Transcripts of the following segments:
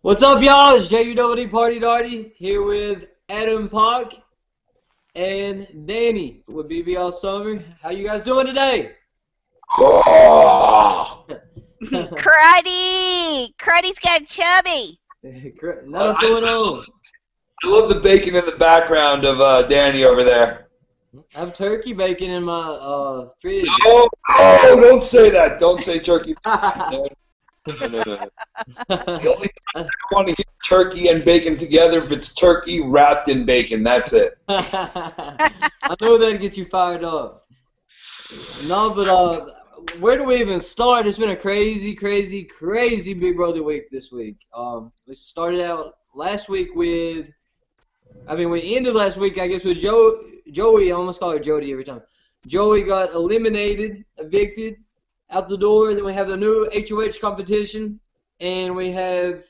What's up, y'all? It's Judd Party Darty here with Adam Poch and Dani with BB All Summer. How you guys doing today? Cruddy's got chubby. Nothing's going on. I love the bacon in the background of Dani over there. I have turkey bacon in my fridge. Oh, don't say that. Don't say turkey. No. The only time I want to hear turkey and bacon together if it's turkey wrapped in bacon. That's it. I know that'd get you fired up. No, but where do we even start? It's been a crazy Big Brother week this week. We started out last week with, we ended last week, I guess, with Joey. I almost call her Jody every time. Joey got eliminated, evicted, out the door. Then we have the new HOH competition, and we have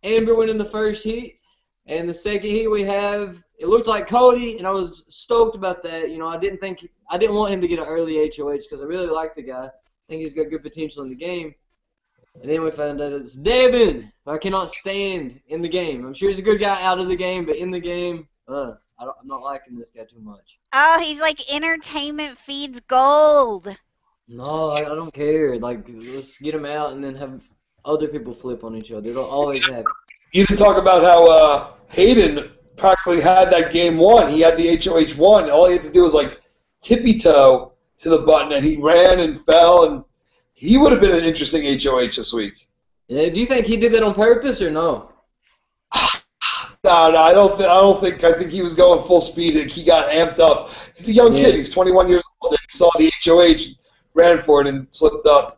Amber winning the first heat. And the second heat we have, it looked like Cody, and I was stoked about that. You know, I didn't want him to get an early HOH because I really like the guy. I think he's got good potential in the game. And then we found out it's Devin, who I cannot stand in the game. I'm sure he's a good guy out of the game, but in the game, I'm not liking this guy too much. Oh, he's like entertainment feeds gold. No, I don't care. Like, let's get him out and then have other people flip on each other. It'll always happen. You didn't talk about how Hayden practically had that game won. He had the HOH won. All he had to do was like tippy toe to the button, and he ran and fell, and he would have been an interesting HOH this week. Yeah, do you think he did that on purpose or no? No, I don't think. I think he was going full speed. He got amped up. He's a young kid. He's 21 years old. He saw the HOH, ran for it, and slipped up.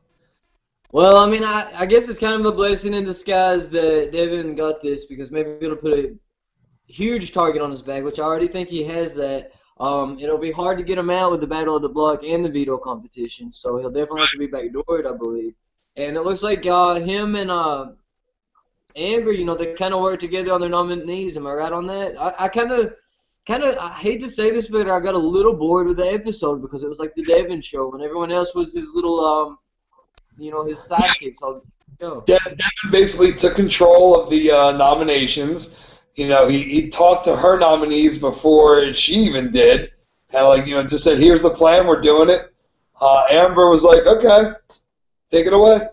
Well, I guess it's kind of a blessing in disguise that Devin got this, because maybe it'll put a huge target on his back, which I already think he has that. It'll be hard to get him out with the Battle of the Block and the veto competition, so he'll definitely have to be backdoored, I believe. And it looks like him and Amber, they kind of work together on their nominees. Am I right on that? I kind of, I hate to say this, but I got a little bored with the episode because it was like the Devin show, and everyone else was his little, his sidekicks. Devin basically took control of the nominations. He talked to her nominees before she even did, and just said, "Here's the plan. We're doing it." Amber was like, "Okay, take it away."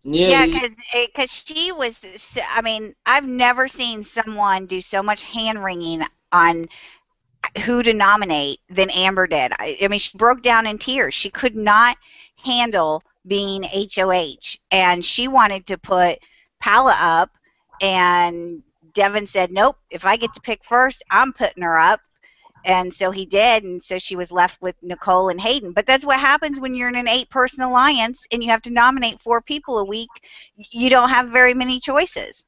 Yeah, because she was. I've never seen someone do so much hand wringing on who to nominate than Amber did. She broke down in tears. She could not handle being HOH, and she wanted to put Paula up, and Devin said, "Nope, if I get to pick first, I'm putting her up." And so he did, and so she was left with Nicole and Hayden. But that's what happens when you're in an 8-person alliance and you have to nominate 4 people a week. You don't have very many choices.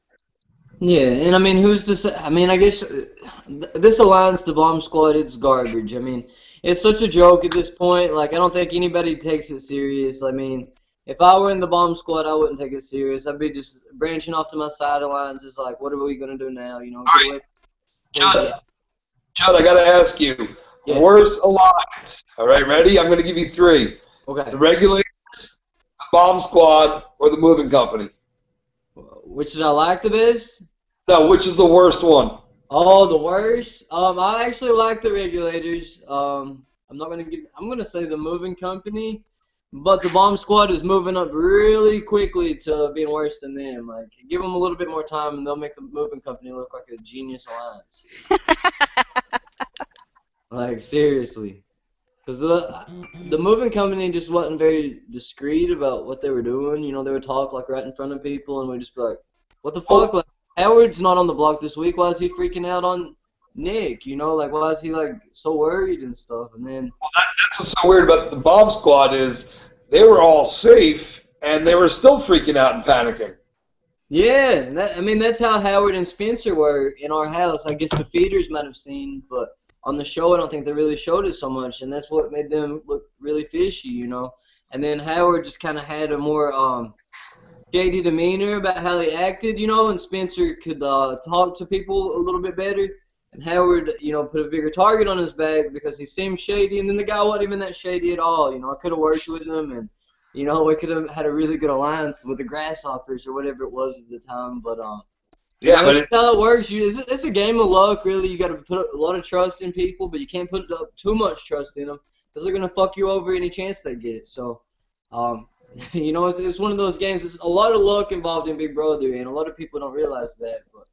Yeah, and who's this? I guess this alliance, the Bomb Squad, it's garbage. It's such a joke at this point. Like, I don't think anybody takes it serious. If I were in the Bomb Squad, I wouldn't take it serious. I'd be just branching off to my side alliances, like, what are we going to do now? Judd, I got to ask you, worst alliance. All right, ready? I'm going to give you 3. Okay. The Regulators, the Bomb Squad, or the Moving Company. Which did I like the best? No, which is the worst one? Oh, the worst? I actually like the Regulators. I'm going to say the Moving Company. But the Bomb Squad is moving up really quickly to being worse than them. Like, give them a little bit more time, and they'll make the Moving Company look like a genius alliance. Like, seriously. Because the Moving Company just wasn't very discreet about what they were doing. They would talk, like, right in front of people, and we'd just be like, what the fuck? Like, Howard's not on the block this week. Why is he freaking out on Nick? Like, why is he, like, so worried and stuff? And then... That's what's so weird about the Bomb Squad is they were all safe, and they were still freaking out and panicking. Yeah, and that's how Howard and Spencer were in our house. I guess the feeders might have seen, but on the show I don't think they really showed it so much, and that's what made them look really fishy, And then Howard just kind of had a more shady demeanor about how he acted, and Spencer could talk to people a little bit better. And Howard, put a bigger target on his back because he seemed shady, and then the guy wasn't even that shady at all. I could have worked with him, and we could have had a really good alliance with the Grasshoppers or whatever it was at the time. But Yeah, but that's how it works. It's a game of luck, really. You got to put a lot of trust in people, but you can't put up too much trust in them because they're gonna fuck you over any chance they get. So, it's one of those games. There's a lot of luck involved in Big Brother, and a lot of people don't realize that. But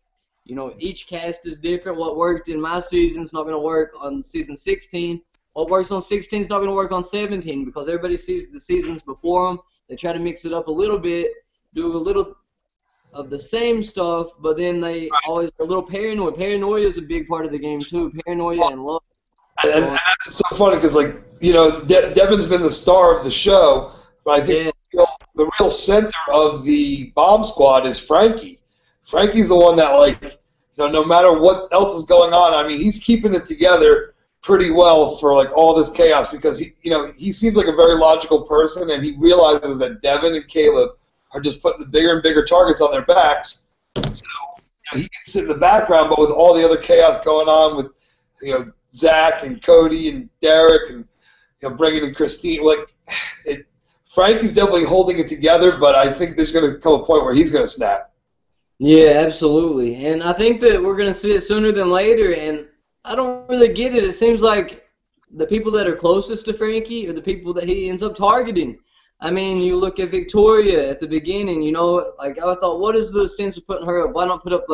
each cast is different. What worked in my season is not gonna work on season 16. What works on 16 is not gonna work on 17 because everybody sees the seasons before them. They try to mix it up a little bit, do a little of the same stuff, but then they always are a little paranoid. Paranoia is a big part of the game too. Paranoia and love. and that's so funny because Devin's been the star of the show, but I think the real center of the bomb squad is Frankie. Frankie's the one that no matter what else is going on, I mean he's keeping it together pretty well for all this chaos because he seems like a very logical person and he realizes that Devin and Caleb are just putting the bigger and bigger targets on their backs. So he can sit in the background, but with all the other chaos going on with Zach and Cody and Derek and bringing in Christine, Frankie's definitely holding it together, but I think there's going to come a point where he's going to snap. Yeah, absolutely, and I think that we're going to see it sooner than later. And I don't really get it. It seems like the people that are closest to Frankie are the people that he ends up targeting. I mean, you look at Victoria at the beginning, I thought, what is the sense of putting her up? Why not put up,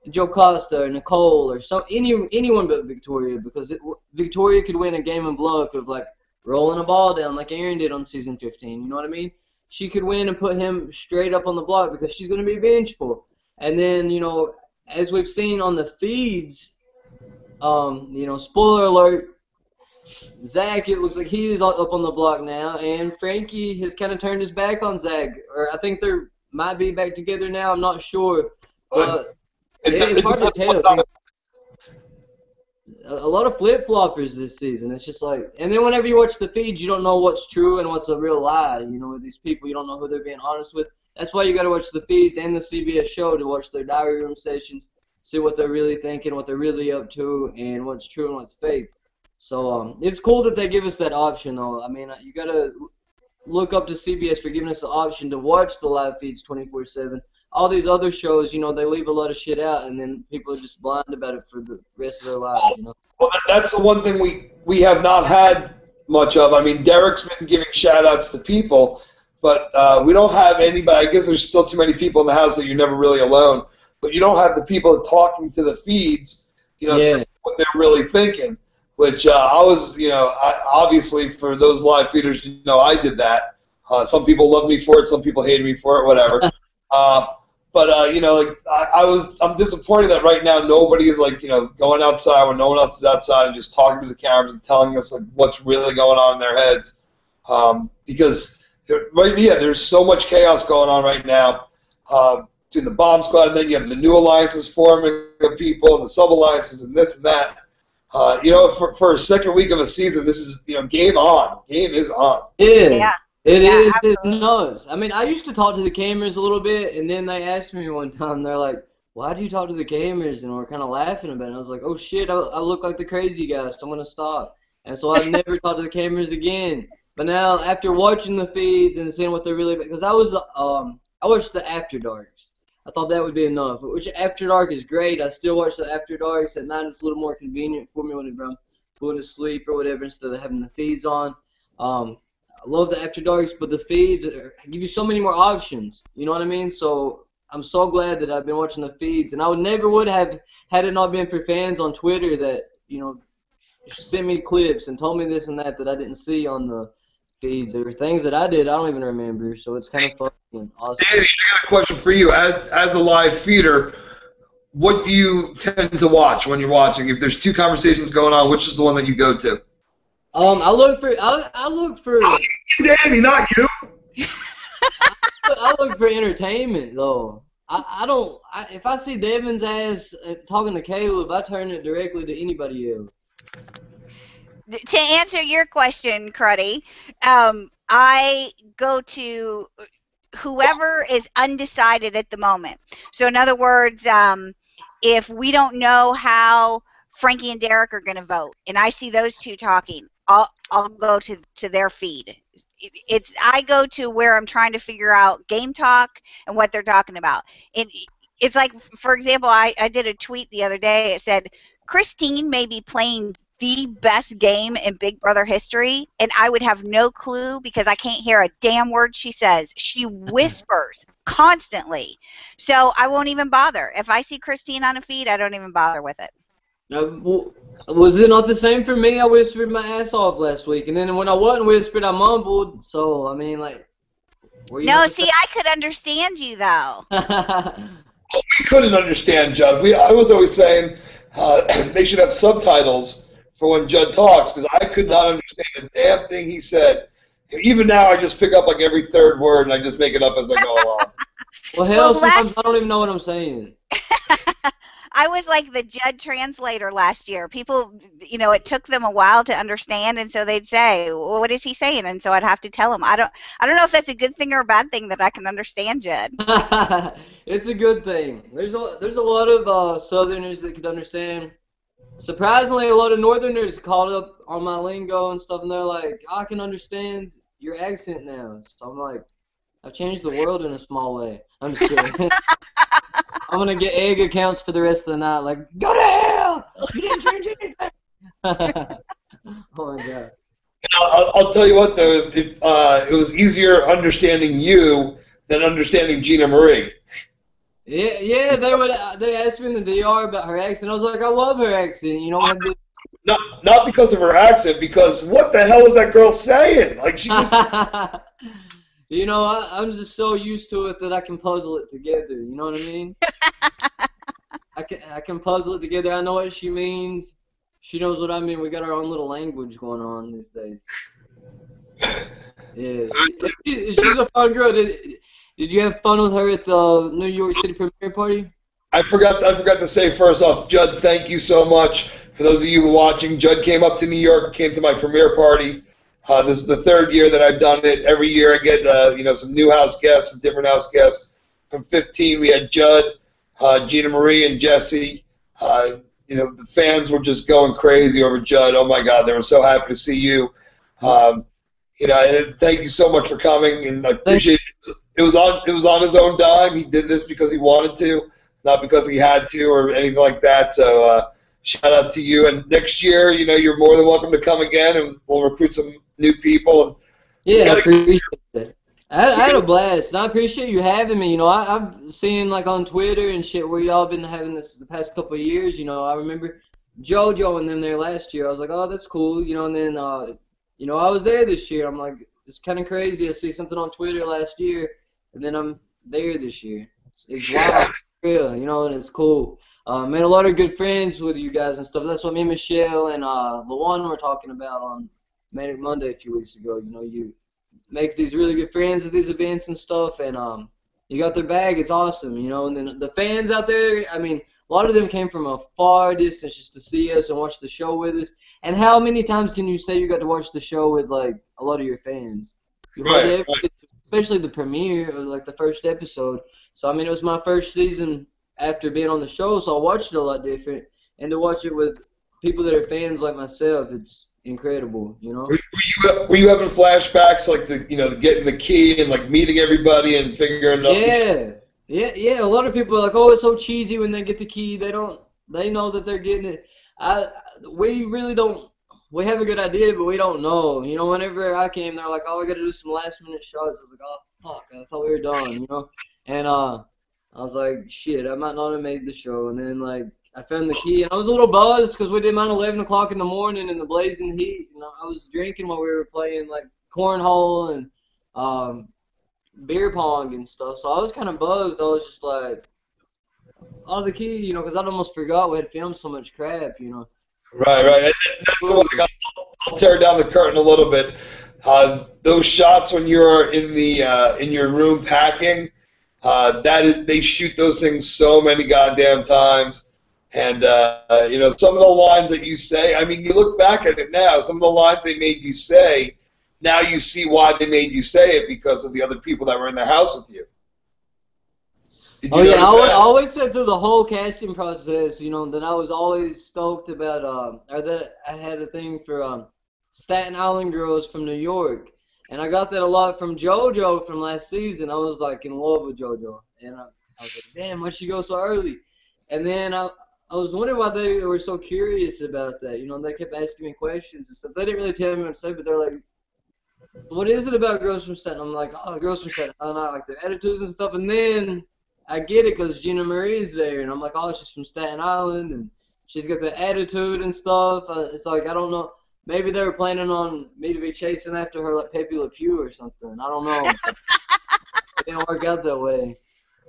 Joe Costa or Nicole or anyone but Victoria? Because Victoria could win a game of luck of, rolling a ball down like Aaron did on season 15. You know what I mean? She could win and put him straight up on the block because she's going to be vengeful. And then, as we've seen on the feeds, spoiler alert, Zach, it looks like he is up on the block now, and Frankie has kind of turned his back on Zach. Or I think they might be back together now. I'm not sure. But it's hard to tell. A lot of flip-floppers this season. It's just and then whenever you watch the feeds, you don't know what's true and what's a real lie. These people, you don't know who they're being honest with. That's why you got to watch the feeds and the CBS show to watch their diary room sessions, see what they're really thinking, what they're really up to, and what's true and what's fake. So it's cool that they give us that option, though. I mean, you got to look up to CBS for giving us the option to watch the live feeds 24/7. All these other shows, they leave a lot of shit out, and then people are just blind about it for the rest of their lives, Well, that's the one thing we have not had much of. I mean, Derek's been giving shout-outs to people, but we don't have anybody. I guess there's still too many people in the house that you're never really alone. But you don't have the people talking to the feeds, saying what they're really thinking. Which I was, obviously for those live feeders, I did that. Some people loved me for it, some people hated me for it, whatever. I'm disappointed that right now nobody is going outside when no one else is outside and just talking to the cameras and telling us what's really going on in their heads. Because there's so much chaos going on right now between the bomb squad, and then you have the new alliances forming of people and the sub alliances and this and that. For a second week of a season, this is, game on. Game is on. Yeah. It is. It's nuts. I mean, I used to talk to the cameras a little bit, and then they asked me one time, they're like, why do you talk to the cameras? And we're kind of laughing about it. And I was like, oh, shit, I look like the crazy guy, so I'm going to stop. And so I've never talked to the cameras again. But now, after watching the feeds and seeing what they're really... Because I watched the After Darks. I thought that would be enough. Which After Dark is great. I still watch the After Darks at night. It's a little more convenient for me whenever I'm going to sleep or whatever instead of having the feeds on. I love the After Darks, but the feeds give you so many more options. You know what I mean? So I'm so glad that I've been watching the feeds. And I would have had it not been for fans on Twitter that, sent me clips and told me this and that I didn't see on the feeds. There were things that I did I don't even remember, so it's kind of fucking awesome. Dani, I got a question for you. As a live feeder, what do you tend to watch when you're watching? If there's two conversations going on, which is the one that you go to? I look for Dani, not you. I look for entertainment though. If I see Devin's ass talking to Caleb, I turn it directly to anybody else. To answer your question, Cruddy, I go to whoever is undecided at the moment. So in other words, if we don't know how Frankie and Derek are going to vote, and I see those two talking, I'll go to their feed. I go to where I'm trying to figure out game talk and what they're talking about. it's like, for example, I did a tweet the other day. It said, Christine may be playing the best game in Big Brother history, and I would have no clue because I can't hear a damn word she says. She whispers constantly. So I won't even bother. If I see Christine on a feed, I don't even bother with it. Was it not the same for me? I whispered my ass off last week, and then when I wasn't whispered, I mumbled. So, I mean, like, were you No, see, I could understand you, though. We couldn't understand Judd. I was always saying they should have subtitles for when Judd talks, because I could not understand a damn thing he said. Even now, I just pick up like every third word, and I just make it up as I go along. Well, hell, sometimes I don't even know what I'm saying. I was like the Judd translator last year. People, it took them a while to understand, and so they'd say, well, "What is he saying?" And so I'd have to tell them. I don't know if that's a good thing or a bad thing that I can understand Judd. It's a good thing. There's a lot of Southerners that could understand. Surprisingly, a lot of Northerners caught up on my lingo and stuff, and they're like, I can understand your accent now. So I'm like, I've changed the world in a small way. I'm just kidding. I'm going to get egg accounts for the rest of the night. Like, go to hell! You didn't change anything! Oh, my God. I'll tell you what, though. It was easier understanding you than understanding Gina Marie. Yeah, they asked me in the DR about her accent. I was like, I love her accent. You know what? Not because of her accent, because what the hell was that girl saying? Like, she just... You know, I'm just so used to it that I can puzzle it together. You know what I mean? I can puzzle it together. I know what she means. She knows what I mean. We got our own little language going on these days. Yeah, she's a fun girl. Did you have fun with her at the New York City premiere party? I forgot to say first off, Judd, thank you so much. For those of you who are watching, Judd came up to New York, came to my premiere party. This is the third year that I've done it. Every year I get some new house guests, some different house guests. From 15, we had Judd, Gina Marie, and Jesse. The fans were just going crazy over Judd. Oh my God, they were so happy to see you. And thank you so much for coming, and I appreciate it. It was on his own dime. He did this because he wanted to, not because he had to or anything like that. So shout out to you. And next year, you're more than welcome to come again, and we'll recruit some new people. Yeah, I appreciate it. I had a blast, and I appreciate you having me. I've seen like on Twitter and shit where y'all been having this the past couple of years. I remember JoJo and them there last year. I was like, oh, that's cool. And then I was there this year. I'm like, it's kind of crazy. I see something on Twitter last year, and then I'm there this year. It's wild, real, and it's cool. Made a lot of good friends with you guys and stuff. That's what me and Michelle and LaJuan were talking about on Manic Monday a few weeks ago. You make these really good friends at these events and stuff, and you got their bag. It's awesome, and then the fans out there, I mean, a lot of them came from a far distance just to see us and watch the show with us. And how many times can you say you got to watch the show with, like, a lot of your fans? Right. Especially the premiere, or, like, the first episode. So, I mean, it was my first season after being on the show, so I watched it a lot different. And to watch it with people that are fans like myself, it's incredible, Were you having flashbacks, like getting the key and like meeting everybody and figuring out? Yeah. A lot of people are like, oh, it's so cheesy when they get the key. They know that they're getting it. We really don't. We have a good idea, but we don't know. Whenever I came, they're like, oh, we got to do some last minute shots. I was like, oh, fuck, I thought we were done, And I was like, shit, I might not have made the show. And then like, I found the key, and I was a little buzzed because we did mine 11 o'clock in the morning in the blazing heat. And I was drinking while we were playing like cornhole and beer pong and stuff. So I was kind of buzzed. I was just like, oh, the key, because I'd almost forgot we had filmed so much crap, Right. That's the one I'll tear down the curtain a little bit. Those shots when you're in your room packing, they shoot those things so many goddamn times. And, some of the lines that you say, I mean, you look back at it now, some of the lines they made you say, now you see why they made you say it because of the other people that were in the house with you. I always said through the whole casting process, that I was always stoked about, or that I had a thing for Staten Island girls from New York. And I got that a lot from JoJo from last season. I was, like, in love with JoJo. And I was like, damn, why'd she go so early? And then I was wondering why they were so curious about that. You know, they kept asking me questions and stuff. They didn't really tell me what to say, but they're like, what is it about girls from Staten? I'm like, oh, girls from Staten. I don't know, like their attitudes and stuff. And then I get it because Gina Marie's there, and I'm like, oh, she's from Staten Island, and she's got the attitude and stuff. It's like, I don't know. Maybe they were planning on me to be chasing after her like Pepe Le Pew or something. I don't know. It didn't work out that way.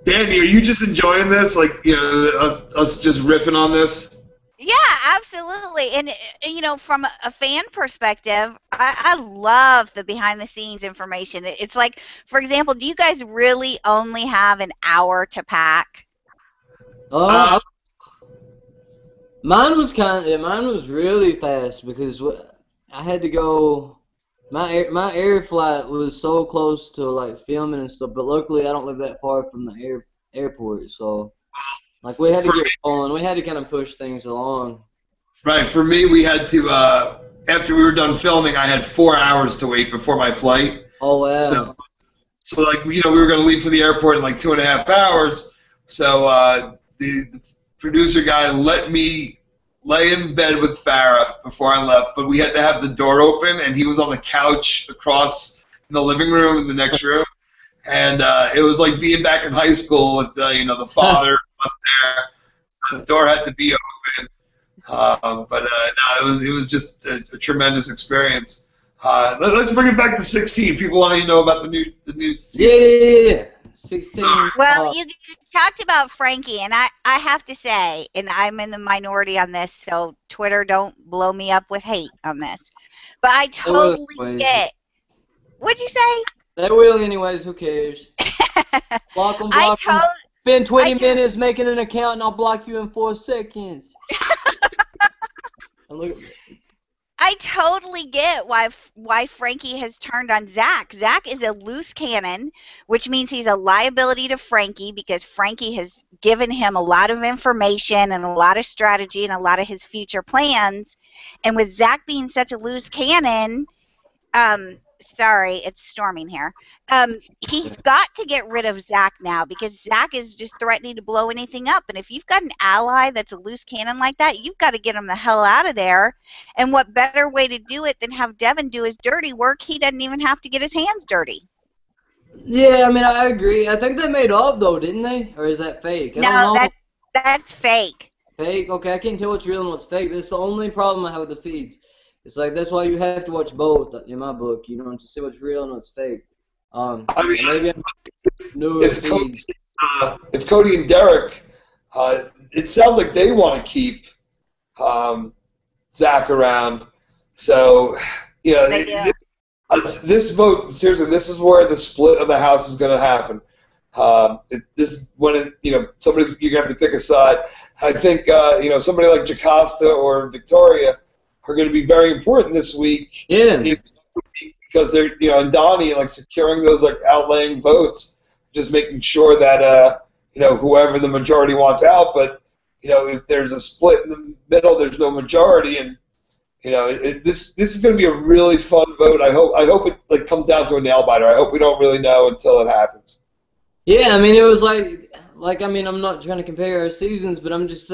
Dani, are you just enjoying this? Like, you know, us just riffing on this? Yeah, absolutely. And, you know, from a fan perspective, I love the behind-the-scenes information. It's like, for example, do you guys really only have an hour to pack? Mine was really fast because I had to go. My air flight was so close to like filming and stuff, but luckily I don't live that far from the airport, so like we had to get going. We had to kind of push things along. Right. For me, we had to after we were done filming, I had 4 hours to wait before my flight. Oh wow. So like, you know, we were going to leave for the airport in like 2.5 hours. So the producer guy let me lay in bed with Farrah before I left, but we had to have the door open, and he was on the couch across in the living room in the next room, and it was like being back in high school with you know, the father was there. The door had to be open, but no, it was just a tremendous experience. Let's bring it back to 16. People want to know about the new season. Yeah. 16. Well, you talked about Frankie, and I have to say, and I'm in the minority on this, so Twitter, don't blow me up with hate on this, but I totally get. What'd you say? They will anyways. Who cares? Block them. Spend 20 minutes making an account, and I'll block you in 4 seconds. I totally get why Frankie has turned on Zach. Zach is a loose cannon, which means he's a liability to Frankie because Frankie has given him a lot of information and a lot of strategy and a lot of his future plans. And with Zach being such a loose cannon, sorry, it's storming here. He's got to get rid of Zach now because Zach is just threatening to blow anything up. And if you've got an ally that's a loose cannon like that, you've got to get him the hell out of there. And what better way to do it than have Devin do his dirty work? He doesn't even have to get his hands dirty. Yeah, I mean, I agree. I think they made up, though, didn't they? Or is that fake? No, that's fake. Fake? Okay, I can't tell what's real and what's fake. That's the only problem I have with the feeds. It's like, that's why you have to watch both in my book, you know, to see what's real and what's fake. I mean, maybe if Cody and Derek, it sounds like they want to keep Zach around. So, you know, this vote, seriously, this is where the split of the house is going to happen. You know, somebody, you're going to have to pick a side. I think, you know, somebody like Jocasta or Victoria are going to be very important this week. Yeah. Because they're, you know, and Dani, like, securing those, like, outlaying votes, just making sure that, you know, whoever the majority wants out, but, you know, if there's a split in the middle, there's no majority, and, you know, this is going to be a really fun vote. I hope it, like, comes down to a nail biter. I hope we don't really know until it happens. Yeah, I mean, it was like, I mean, I'm not trying to compare our seasons, but I'm just,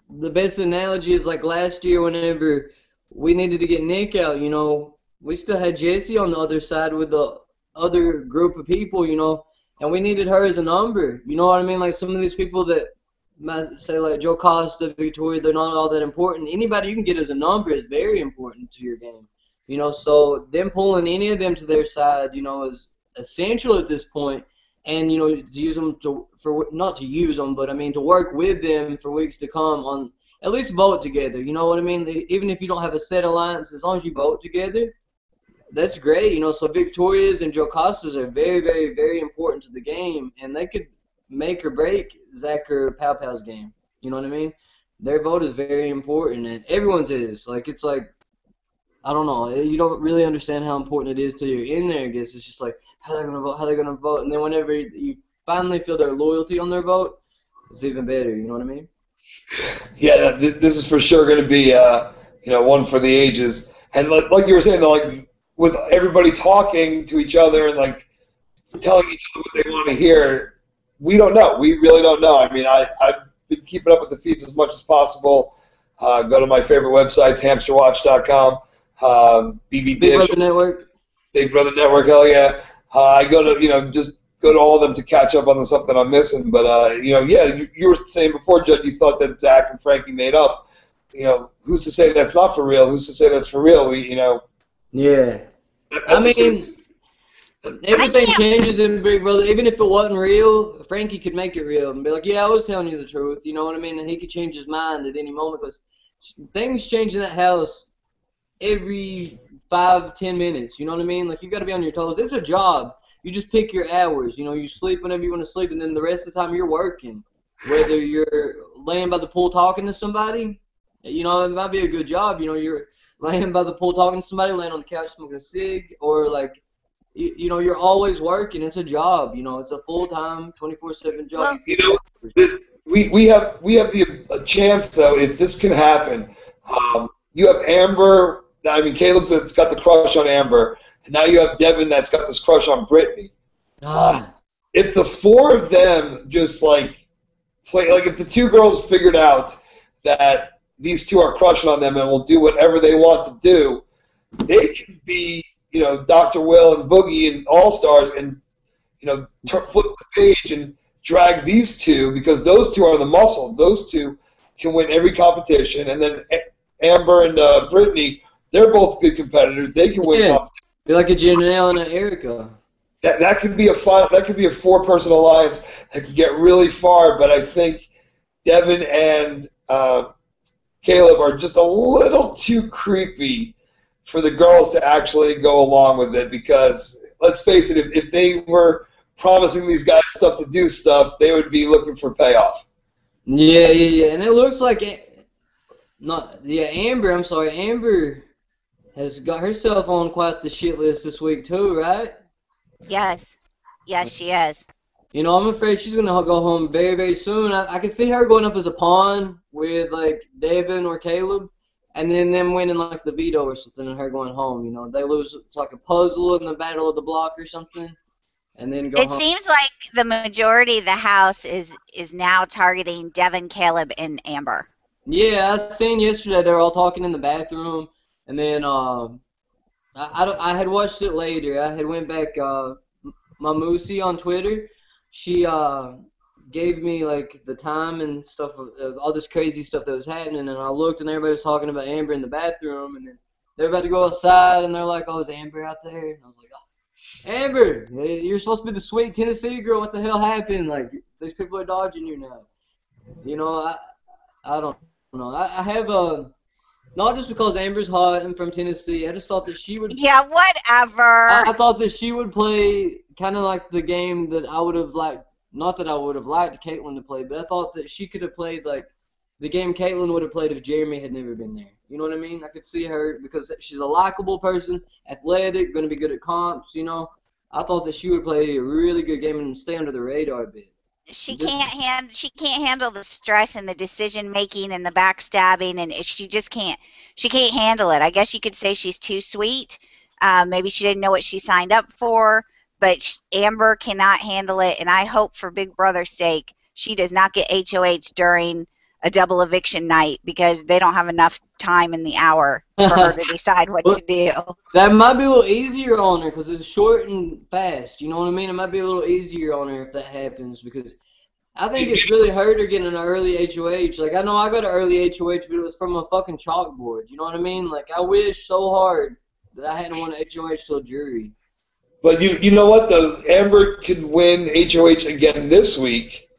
the best analogy is like last year whenever we needed to get Nick out, you know, we still had Jessie on the other side with the other group of people, you know, and we needed her as a number. You know what I mean? Like some of these people that might say like Joe Costa, Victoria, they're not all that important. Anybody you can get as a number is very important to your game. You know, so them pulling any of them to their side, you know, is essential at this point. And, you know, to use them not to use them, but I mean to work with them for weeks to come on at least vote together. You know what I mean? Even if you don't have a set alliance, as long as you vote together, that's great. You know, so Victoria's and Joe Costa's are very, very, very important to the game, and they could make or break Zach or Pow Pow's game. You know what I mean? Their vote is very important, and everyone's is. Like, it's like, I don't know. You don't really understand how important it is till you're in there, I guess. It's just like, how they're going to vote. And then whenever you finally feel their loyalty on their vote, it's even better. You know what I mean? Yeah, this is for sure going to be, you know, one for the ages. And like you were saying, like, with everybody talking to each other and, like, telling each other what they want to hear, we don't know. We really don't know. I mean, I've been keeping up with the feeds as much as possible. Go to my favorite websites, hamsterwatch.com, BB Big Brother Network. Big Brother Network, hell yeah. I go to, just go to all of them to catch up on the stuff that I'm missing. But, yeah, you were saying before, Judd, you thought that Zach and Frankie made up. Who's to say that's not for real? Who's to say that's for real? Yeah. I mean, everything changes in Big Brother. Even if it wasn't real, Frankie could make it real and be like, yeah, I was telling you the truth. You know what I mean? And he could change his mind at any moment because things change in that house every 5-10 minutes. You know what I mean? Like, you got to be on your toes. It's a job. You just pick your hours. You sleep whenever you want to sleep, and then the rest of the time you're working. Whether you're laying by the pool talking to somebody, it might be a good job. You're laying by the pool talking to somebody, laying on the couch smoking a cig, or like, you're always working. It's a job. It's a full-time, 24/7 job. We have a chance though. If this can happen, you have Amber. I mean, Caleb's got the crush on Amber, and now you have Devin that's got this crush on Brittany. If the four of them just play, if the two girls figured out that these two are crushing on them and will do whatever they want to do, they can be, Dr. Will and Boogie and All-Stars and, flip the page and drag these two because those two are the muscle. Those two can win every competition. And then Amber and Brittany, they're both good competitors. They can win competition. You're like a Janelle and an Erica. That could be a four-person alliance that could get really far, but I think Devin and Caleb are just a little too creepy for the girls to actually go along with it because, let's face it, if they were promising these guys stuff to do stuff, they would be looking for payoff. Yeah, and it looks like Amber has got herself on quite the shit list this week too, right? Yes, she has. I'm afraid she's going to go home very, very soon. I can see her going up as a pawn with, Devin or Caleb, and then them winning, the veto or something, and her going home. They lose, it's like a puzzle in the Battle of the Block or something, and then go home. It seems like the majority of the house is now targeting Devin, Caleb, and Amber. Yeah, I seen yesterday they were all talking in the bathroom, and then I had watched it later. I had went back, my Moosey on Twitter, she gave me the time and stuff of all this crazy stuff that was happening, and I looked and everybody was talking about Amber in the bathroom, and then they're about to go outside and they're like, "Oh, is Amber out there?" And I was like, "Oh, Amber, you're supposed to be the sweet Tennessee girl. What the hell happened? These people are dodging you now." I don't know. I have not just because Amber's hot and from Tennessee. I just thought that she would. Yeah, whatever. I thought that she would play kind of like the game that I would have liked. Not that I would have liked Caitlyn to play, but I thought that she could have played the game Caitlyn would have played if Jeremy had never been there. You know what I mean? I could see her because she's a likable person, athletic, going to be good at comps. I thought that she would play a really good game and stay under the radar a bit. She can't handle the stress and the decision making and the backstabbing, and she can't handle it. I guess you could say she's too sweet. Maybe she didn't know what she signed up for, but Amber cannot handle it, and I hope for Big Brother's sake she does not get HOH during a double eviction night because they don't have enough time in the hour for her to decide what to do. That might be a little easier on her because it's short and fast. You know what I mean? It might be a little easier on her if that happens because I think it's really hurt her getting an early HOH. I know I got an early HOH, but it was from a fucking chalkboard. You know what I mean? I wish so hard that I hadn't won an HOH till jury. But you know what, though? Amber could win HOH again this week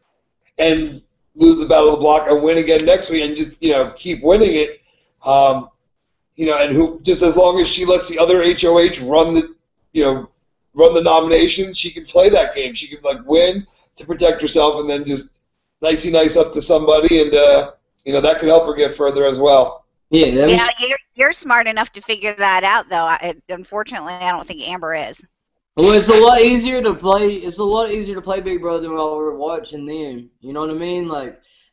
and lose the Battle of the Block and win again next week and just, keep winning it. And who just as long as she lets the other HOH run the nomination, she can play that game. She can, win to protect herself and then just nice up to somebody and, that could help her get further as well. Yeah, you're smart enough to figure that out, though. Unfortunately, I don't think Amber is. Well, it's a lot easier to play. It's a lot easier to play Big Brother while we're watching them. You know what I mean?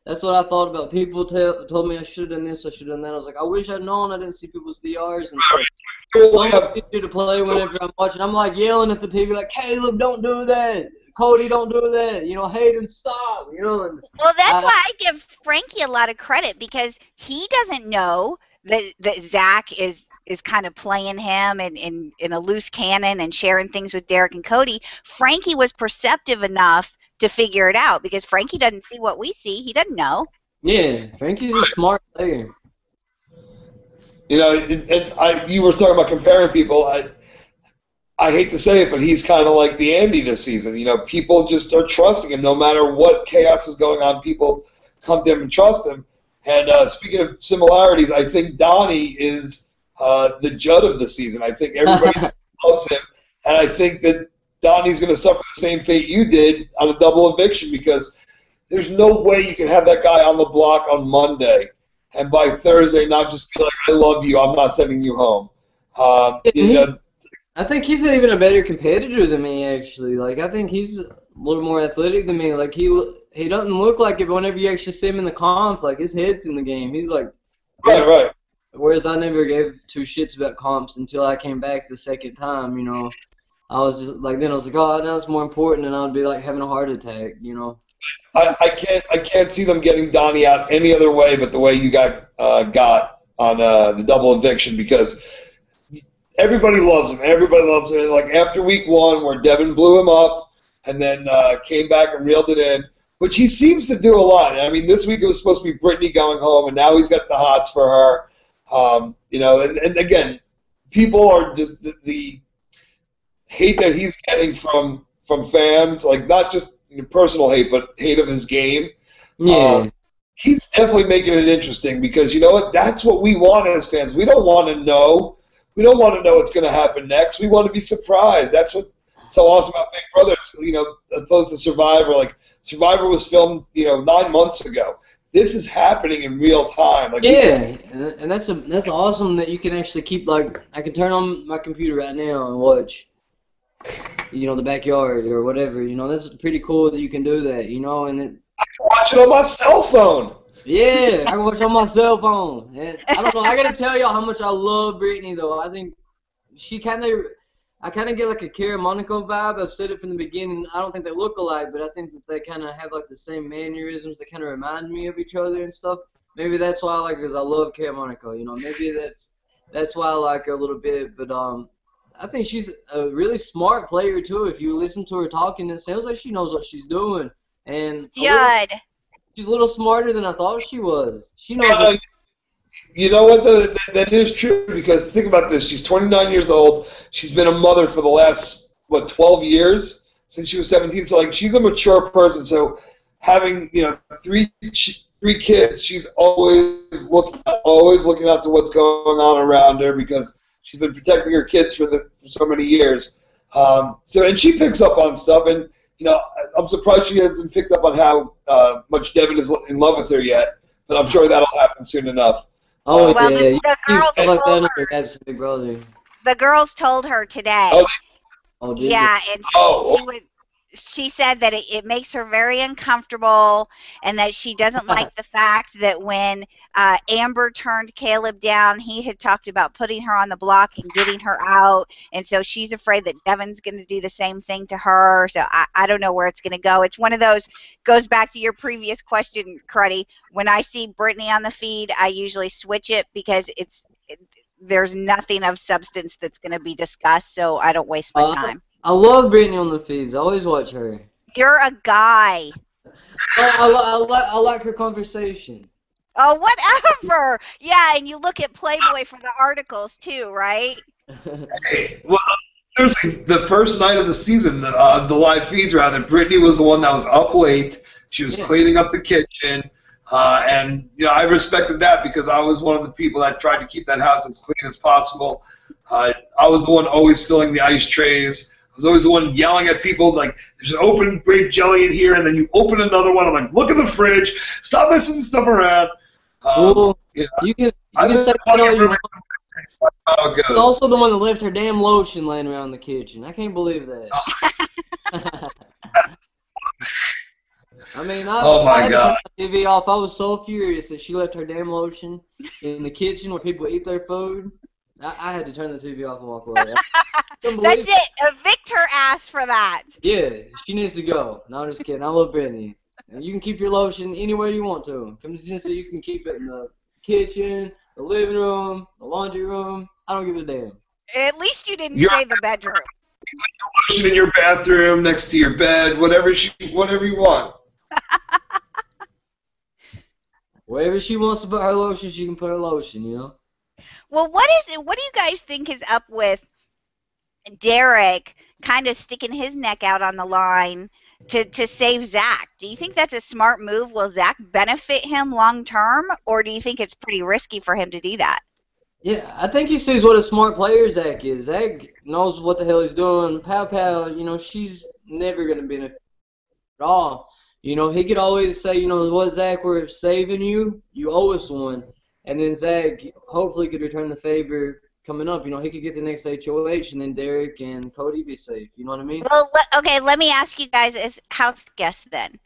That's what I thought about. People told me I should have done this, I should have done that. I was like, I wish I'd known. I didn't see people's DRs and stuff. It's easier to play whenever I'm watching. I'm like yelling at the TV, like, Caleb, don't do that. Cody, don't do that. You know, Hayden, stop. You know. And well, that's why I give Frankie a lot of credit, because he doesn't know that Zach is kind of playing him and in a loose cannon and sharing things with Derek and Cody. Frankie was perceptive enough to figure it out, because Frankie doesn't see what we see. He doesn't know. Yeah, Frankie's a smart player. You know, you were talking about comparing people. I hate to say it, but he's kind of like the Andy this season. You know, people just are trusting him. No matter what chaos is going on, people come to him and trust him. And speaking of similarities, I think Dani is the Judd of the season. I think everybody loves him. And I think that Donnie's going to suffer the same fate you did on a double eviction, because there's no way you can have that guy on the block on Monday and by Thursday not just be like, I love you, I'm not sending you home. You know, I think he's even a better competitor than me, actually. Like, I think he's a little more athletic than me. Like, he doesn't look like it whenever you actually see him in the comp. Like, his head's in the game. He's like... Right. Whereas I never gave two shits about comps until I came back the second time, you know. I was just like, then I was like, oh, now it's more important, and I'd be like having a heart attack, you know. I can't see them getting Dani out any other way but the way you got on the double eviction, because everybody loves him. Everybody loves him. And like after week 1, where Devin blew him up and then came back and reeled it in, which he seems to do a lot. I mean, this week it was supposed to be Brittany going home, and now he's got the hots for her. You know, and again, people are just the hate that he's getting from fans, like not just personal hate, but hate of his game. Yeah. He's definitely making it interesting, because you know what? That's what we want as fans. We don't want to know. We don't want to know what's going to happen next. We want to be surprised. That's what's so awesome about Big Brother, you know, opposed to Survivor. Like, Survivor was filmed, you know, 9 months ago. This is happening in real time. Like, yeah, and that's awesome that you can actually keep, like, I can turn on my computer right now and watch, you know, the backyard or whatever. You know, that's pretty cool that you can do that, you know, and I can watch it on my cell phone. Yeah, I can watch it on my cell phone. And I don't know, I got to tell y'all how much I love Brittany, though. I think I kind of get like a Kara Monaco vibe. I've said it from the beginning. I don't think they look alike, but I think that they kind of have like the same mannerisms that kind of remind me of each other and stuff. Maybe that's why I like her, because I love Kara Monaco. You know, maybe that's why I like her a little bit. But I think she's a really smart player too. If you listen to her talking, it sounds like she knows what she's doing. And Judd. She's a little smarter than I thought she was. She knows. You know what? That is true, because think about this. She's 29 years old. She's been a mother for the last, 12 years since she was 17. So, like, she's a mature person. So, having, you know, three kids, she's always looking out to what's going on around her, because she's been protecting her kids for so many years. And she picks up on stuff. And, you know, I'm surprised she hasn't picked up on how much Devin is in love with her yet. But I'm sure that'll happen soon enough. Oh, well, yeah. The girls told her today. She said that it makes her very uncomfortable, and that she doesn't like the fact that when Amber turned Caleb down, he had talked about putting her on the block and getting her out, and so she's afraid that Devin's going to do the same thing to her. So I don't know where it's going to go. It's one of those, goes back to your previous question, Cruddy. When I see Brittany on the feed, I usually switch it, because there's nothing of substance that's going to be discussed, so I don't waste my time. I love Brittany on the feeds. I always watch her. You're a guy. I like her conversation. Oh, whatever. Yeah, and you look at Playboy for the articles too, right? Well, seriously, the first night of the season, the live feeds rather, Brittany was the one that was up late. She was cleaning up the kitchen. And, you know, I respected that, because I was one of the people that tried to keep that house as clean as possible. I was the one always filling the ice trays. I was always the one yelling at people, like, there's an open grape jelly in here, and then you open another one. I'm like, look at the fridge. Stop messing stuff around. You can say all you want. How it goes. She's also the one that left her damn lotion laying around in the kitchen. I can't believe that. I mean, Oh I my had to God. turn the TV off. I was so furious that she left her damn lotion in the kitchen where people eat their food. I had to turn the TV off and walk away. I couldn't believe That's it. Evict her ass for that. Yeah, she needs to go. No, I'm just kidding. I love Brittany. And you can keep your lotion anywhere you want to. Come to Tennessee, you can keep it in the kitchen, the living room, the laundry room. I don't give a damn. At least you didn't You're say the bedroom. lotion in your bathroom, next to your bed, whatever you want. Wherever she wants to put her lotion, she can put her lotion, you know? Well, what do you guys think is up with Derek kind of sticking his neck out on the line to save Zach? Do you think that's a smart move? Will Zach benefit him long term, or do you think it's pretty risky for him to do that? Yeah, I think he sees what a smart player Zach is. Zach knows what the hell he's doing. Pow, you know, she's never going to benefit at all. You know, he could always say, you know, what, Zach, we're saving you. You owe us one. And then Zach hopefully could return the favor coming up. You know, he could get the next HOH, and then Derek and Cody be safe. You know what I mean? Well, okay, let me ask you guys as house guests then.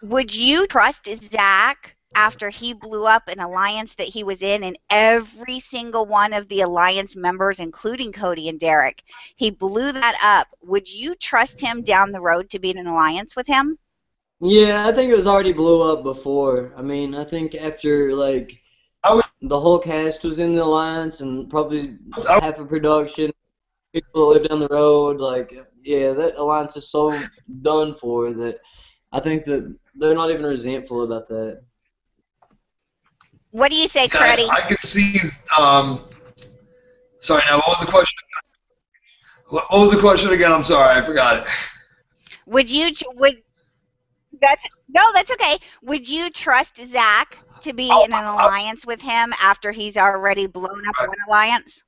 Would you trust Zach after he blew up an alliance that he was in, and every single one of the alliance members, including Cody and Derek, he blew that up? Would you trust him down the road to be in an alliance with him? Yeah, I think it was already blew up before. I mean, I think after, like, the whole cast was in the alliance and probably half of production, people that live down the road, like, yeah, that alliance is so done for that I think that they're not even resentful about that. What do you say, Creddy? I could see. Sorry, now what was the question? What was the question again? I'm sorry, I forgot it. That's okay. Would you trust Zach to be in an alliance with him after he's already blown up one alliance?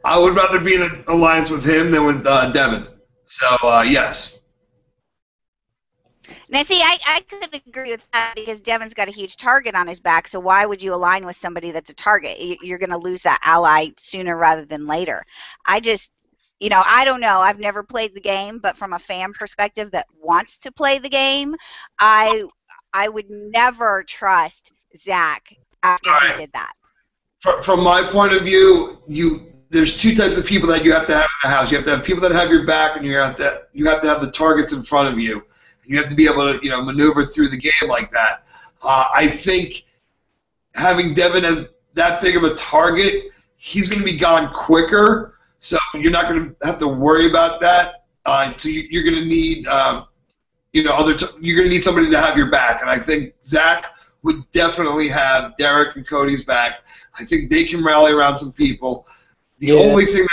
I would rather be in an alliance with him than with Devin. So, yes. Now, see, I could agree with that because Devin's got a huge target on his back, so why would you align with somebody that's a target? You're going to lose that ally sooner rather than later. I just, you know, I don't know. I've never played the game, but from a fan perspective that wants to play the game, I would never trust Zach after he did that. From my point of view, there's two types of people that you have to have in the house. You have to have people that have your back, and you have to have the targets in front of you. You have to be able to, you know, maneuver through the game like that. I think having Devin as that big of a target, he's going to be gone quicker, so you're not going to have to worry about that. So you're going to need, you're going to need somebody to have your back, and I think Zach would definitely have Derek and Cody's back. I think they can rally around some people. The only thing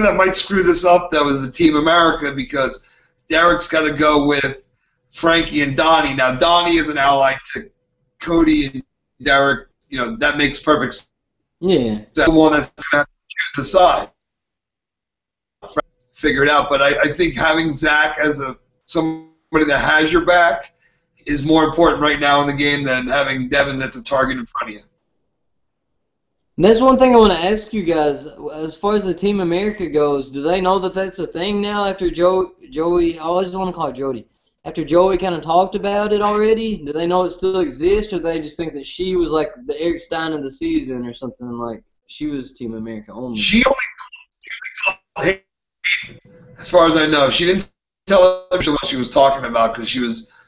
that might screw this up, though, is the Team America, because Derek's got to go with Frankie and Dani. Now, Dani is an ally to Cody and Derek. You know, that makes perfect sense. Yeah. That's the one that's going to have to choose the side. Figure it out. But I think having Zach as somebody that has your back is more important right now in the game than having Devin that's a target in front of you. And that's one thing I want to ask you guys. As far as the Team America goes, do they know that that's a thing now after Joey, I always want to call it Jody, after Joey kind of talked about it already? Do they know it still exists, or do they just think that she was like the Eric Stein of the season or something, like she was Team America only? She only told Hayden, as far as I know. She didn't tell everyone what she was talking about because she was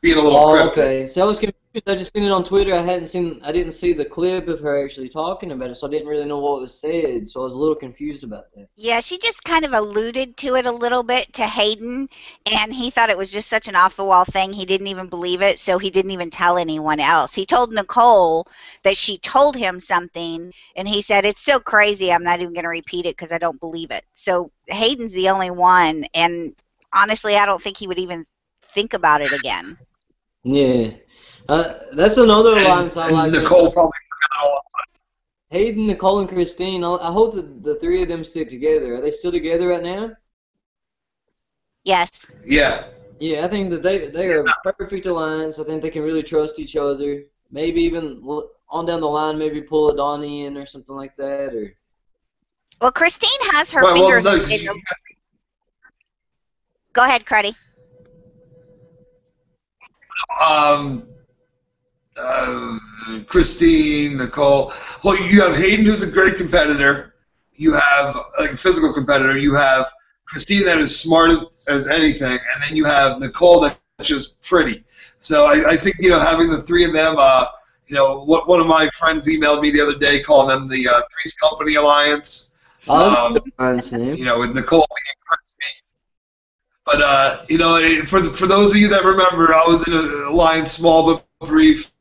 being a little cryptic. Okay. So I was confused. I just seen it on Twitter. I didn't see the clip of her actually talking about it, so I didn't really know what was said. So I was a little confused about that. Yeah, she just kind of alluded to it a little bit to Hayden, and he thought it was just such an off-the-wall thing. He didn't even believe it, so he didn't even tell anyone else. He told Nicole that she told him something, and he said, "It's so crazy, I'm not even going to repeat it because I don't believe it." So Hayden's the only one, and honestly, I don't think he would even think about it again. Yeah. That's another alliance I like. Nicole probably forgot all about it. Hayden, Nicole, and Christine. I hope that the three of them stick together. Are they still together right now? Yes. Yeah. Yeah, I think that they are a perfect alliance. I think they can really trust each other. Maybe even on down the line, maybe pull a Dani in or something like that. Or Well, Christine has her fingers. Go ahead, Cruddy. Christine, Nicole. Well, you have Hayden, who's a great competitor. You have like a physical competitor. You have Christine, that is smart as anything, and then you have Nicole, that's just pretty. So I think having the three of them. One of my friends emailed me the other day calling them the Three's Company Alliance. With Nicole being Christine. But for those of you that remember, I was in an alliance, small but brief.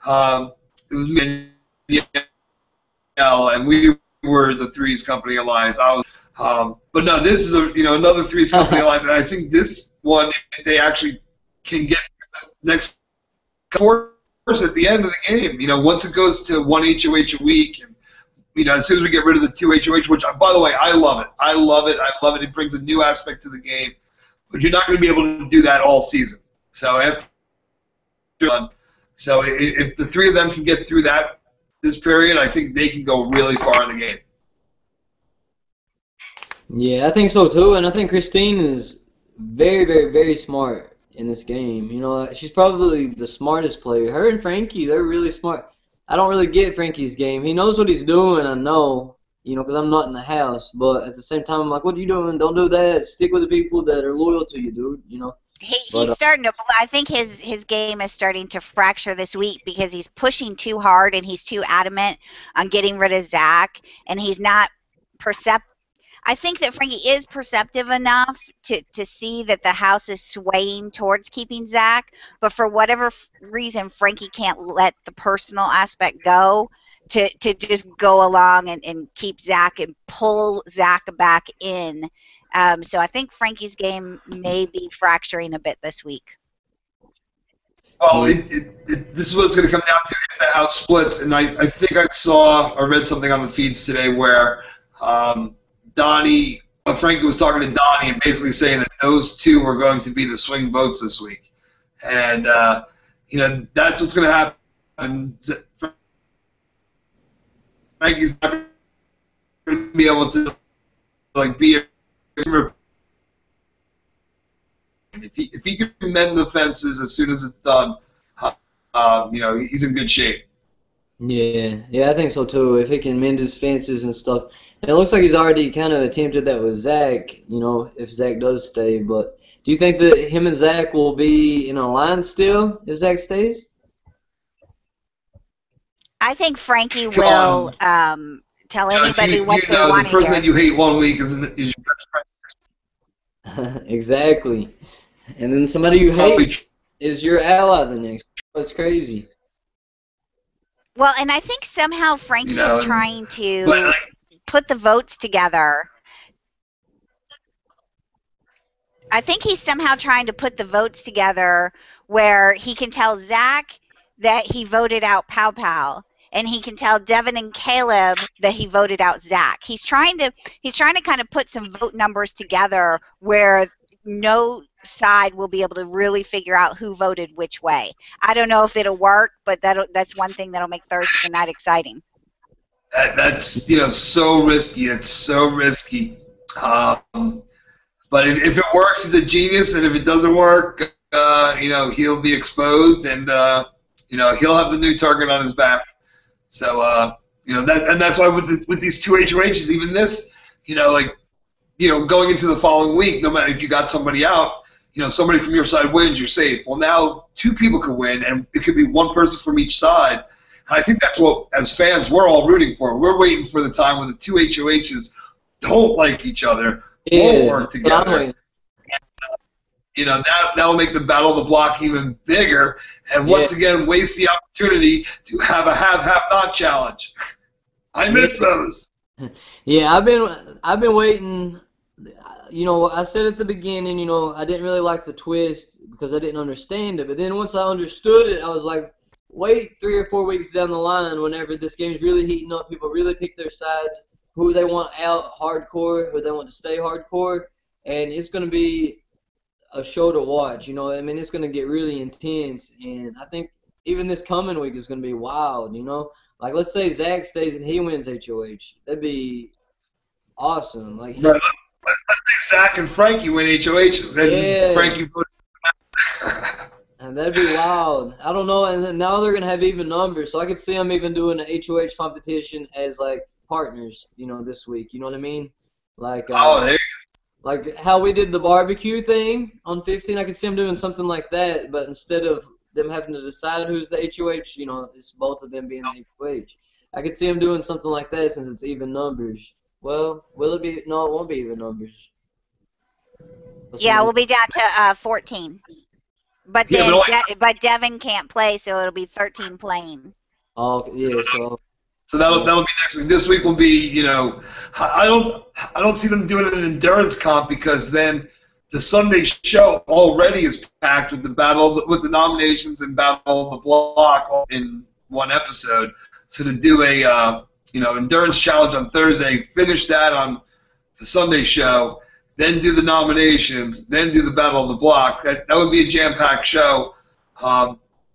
It was me and Yale, and we were the Three's Company Alliance. But no, this is another Three's Company Alliance, and I think this one, if they actually can get next course at the end of the game. Once it goes to one HOH a week, and as soon as we get rid of the two HOH, which by the way, I love it. I love it. It brings a new aspect to the game, but you're not going to be able to do that all season. So if the three of them can get through this period, I think they can go really far in the game. Yeah, I think so too, and I think Christine is very, very, very smart in this game. She's probably the smartest player. Her and Frankie, they're really smart. I don't really get Frankie's game. He knows what he's doing, I know, because I'm not in the house. But at the same time, I'm like, what are you doing? Don't do that. Stick with the people that are loyal to you, dude. He's starting to. I think his game is starting to fracture this week because he's pushing too hard and he's too adamant on getting rid of Zach, and he's not I think that Frankie is perceptive enough to see that the house is swaying towards keeping Zach, but for whatever reason, Frankie can't let the personal aspect go to just go along and keep Zach and pull Zach back in. So I think Frankie's game may be fracturing a bit this week. Well, this is what it's going to come down to if the house splits, and I think I saw or read something on the feeds today where Dani, Frankie was talking to Dani and basically saying that those two are going to be the swing votes this week. And, that's what's going to happen. Frankie's not going to be able to, be a... If he can mend the fences as soon as it's done, he's in good shape. Yeah, I think so too. If he can mend his fences and stuff. And it looks like he's already kind of attempted that with Zach, if Zach does stay. But do you think that him and Zach will be in a line still if Zach stays? I think Frankie will tell anybody what they want to hear. The person that you hate one week is your best friend. Exactly. And then somebody you hate is your ally the next. That's crazy. Well, and I think somehow Frankie is trying to put the votes together. I think he's somehow trying to put the votes together where he can tell Zach that he voted out Pow Pow, and he can tell Devin and Caleb that he voted out Zach. He's trying to kind of put some vote numbers together where no side will be able to really figure out who voted which way. I don't know if it'll work, but that's one thing that'll make Thursday night exciting. That's so risky. It's so risky. But if it works, he's a genius, and if it doesn't work, he'll be exposed, and he'll have the new target on his back. So that's why with these two HOHs, even this, going into the following week, no matter if you got somebody out, somebody from your side wins, you're safe. Well, now two people could win, and it could be one person from each side. I think that's what, as fans, we're all rooting for. We're waiting for the time when the two HOHs don't like each other, won't work together. That'll make the battle of the block even bigger, and once again waste the opportunity to have a have-not challenge. I miss those. Yeah, I've been waiting. I said at the beginning, I didn't really like the twist because I didn't understand it. But then once I understood it, I was like, wait 3 or 4 weeks down the line, whenever this game's really heating up, people really pick their sides, who they want out hardcore, who they want to stay hardcore, and it's going to be a show to watch. It's going to get really intense, and I think even this coming week is going to be wild. Like let's say Zach stays and he wins HOH, that'd be awesome. Let's say Zach and Frankie win HOHs, and Yeah. Frankie voted. And that'd be wild. I don't know. And then now they're gonna have even numbers, so I could see them even doing an HOH competition as like partners, this week. You know what I mean? Like, Oh, there you like how we did the barbecue thing on 15. I could see them doing something like that, but instead of them having to decide who's the HOH, it's both of them being the HOH. I could see them doing something like that since it's even numbers. Well, will it be? No, it won't be even numbers. Yeah, we'll be down to 14. But Yeah, then, but Devin can't play, so it'll be 13 playing. Oh, yeah. So that'll be next week. This week will be, I don't see them doing an endurance comp because then the Sunday show already is packed with the nominations and battle of the block all in one episode. So to do a endurance challenge on Thursday, finish that on the Sunday show, then do the nominations, then do the battle of the block. That would be a jam-packed show.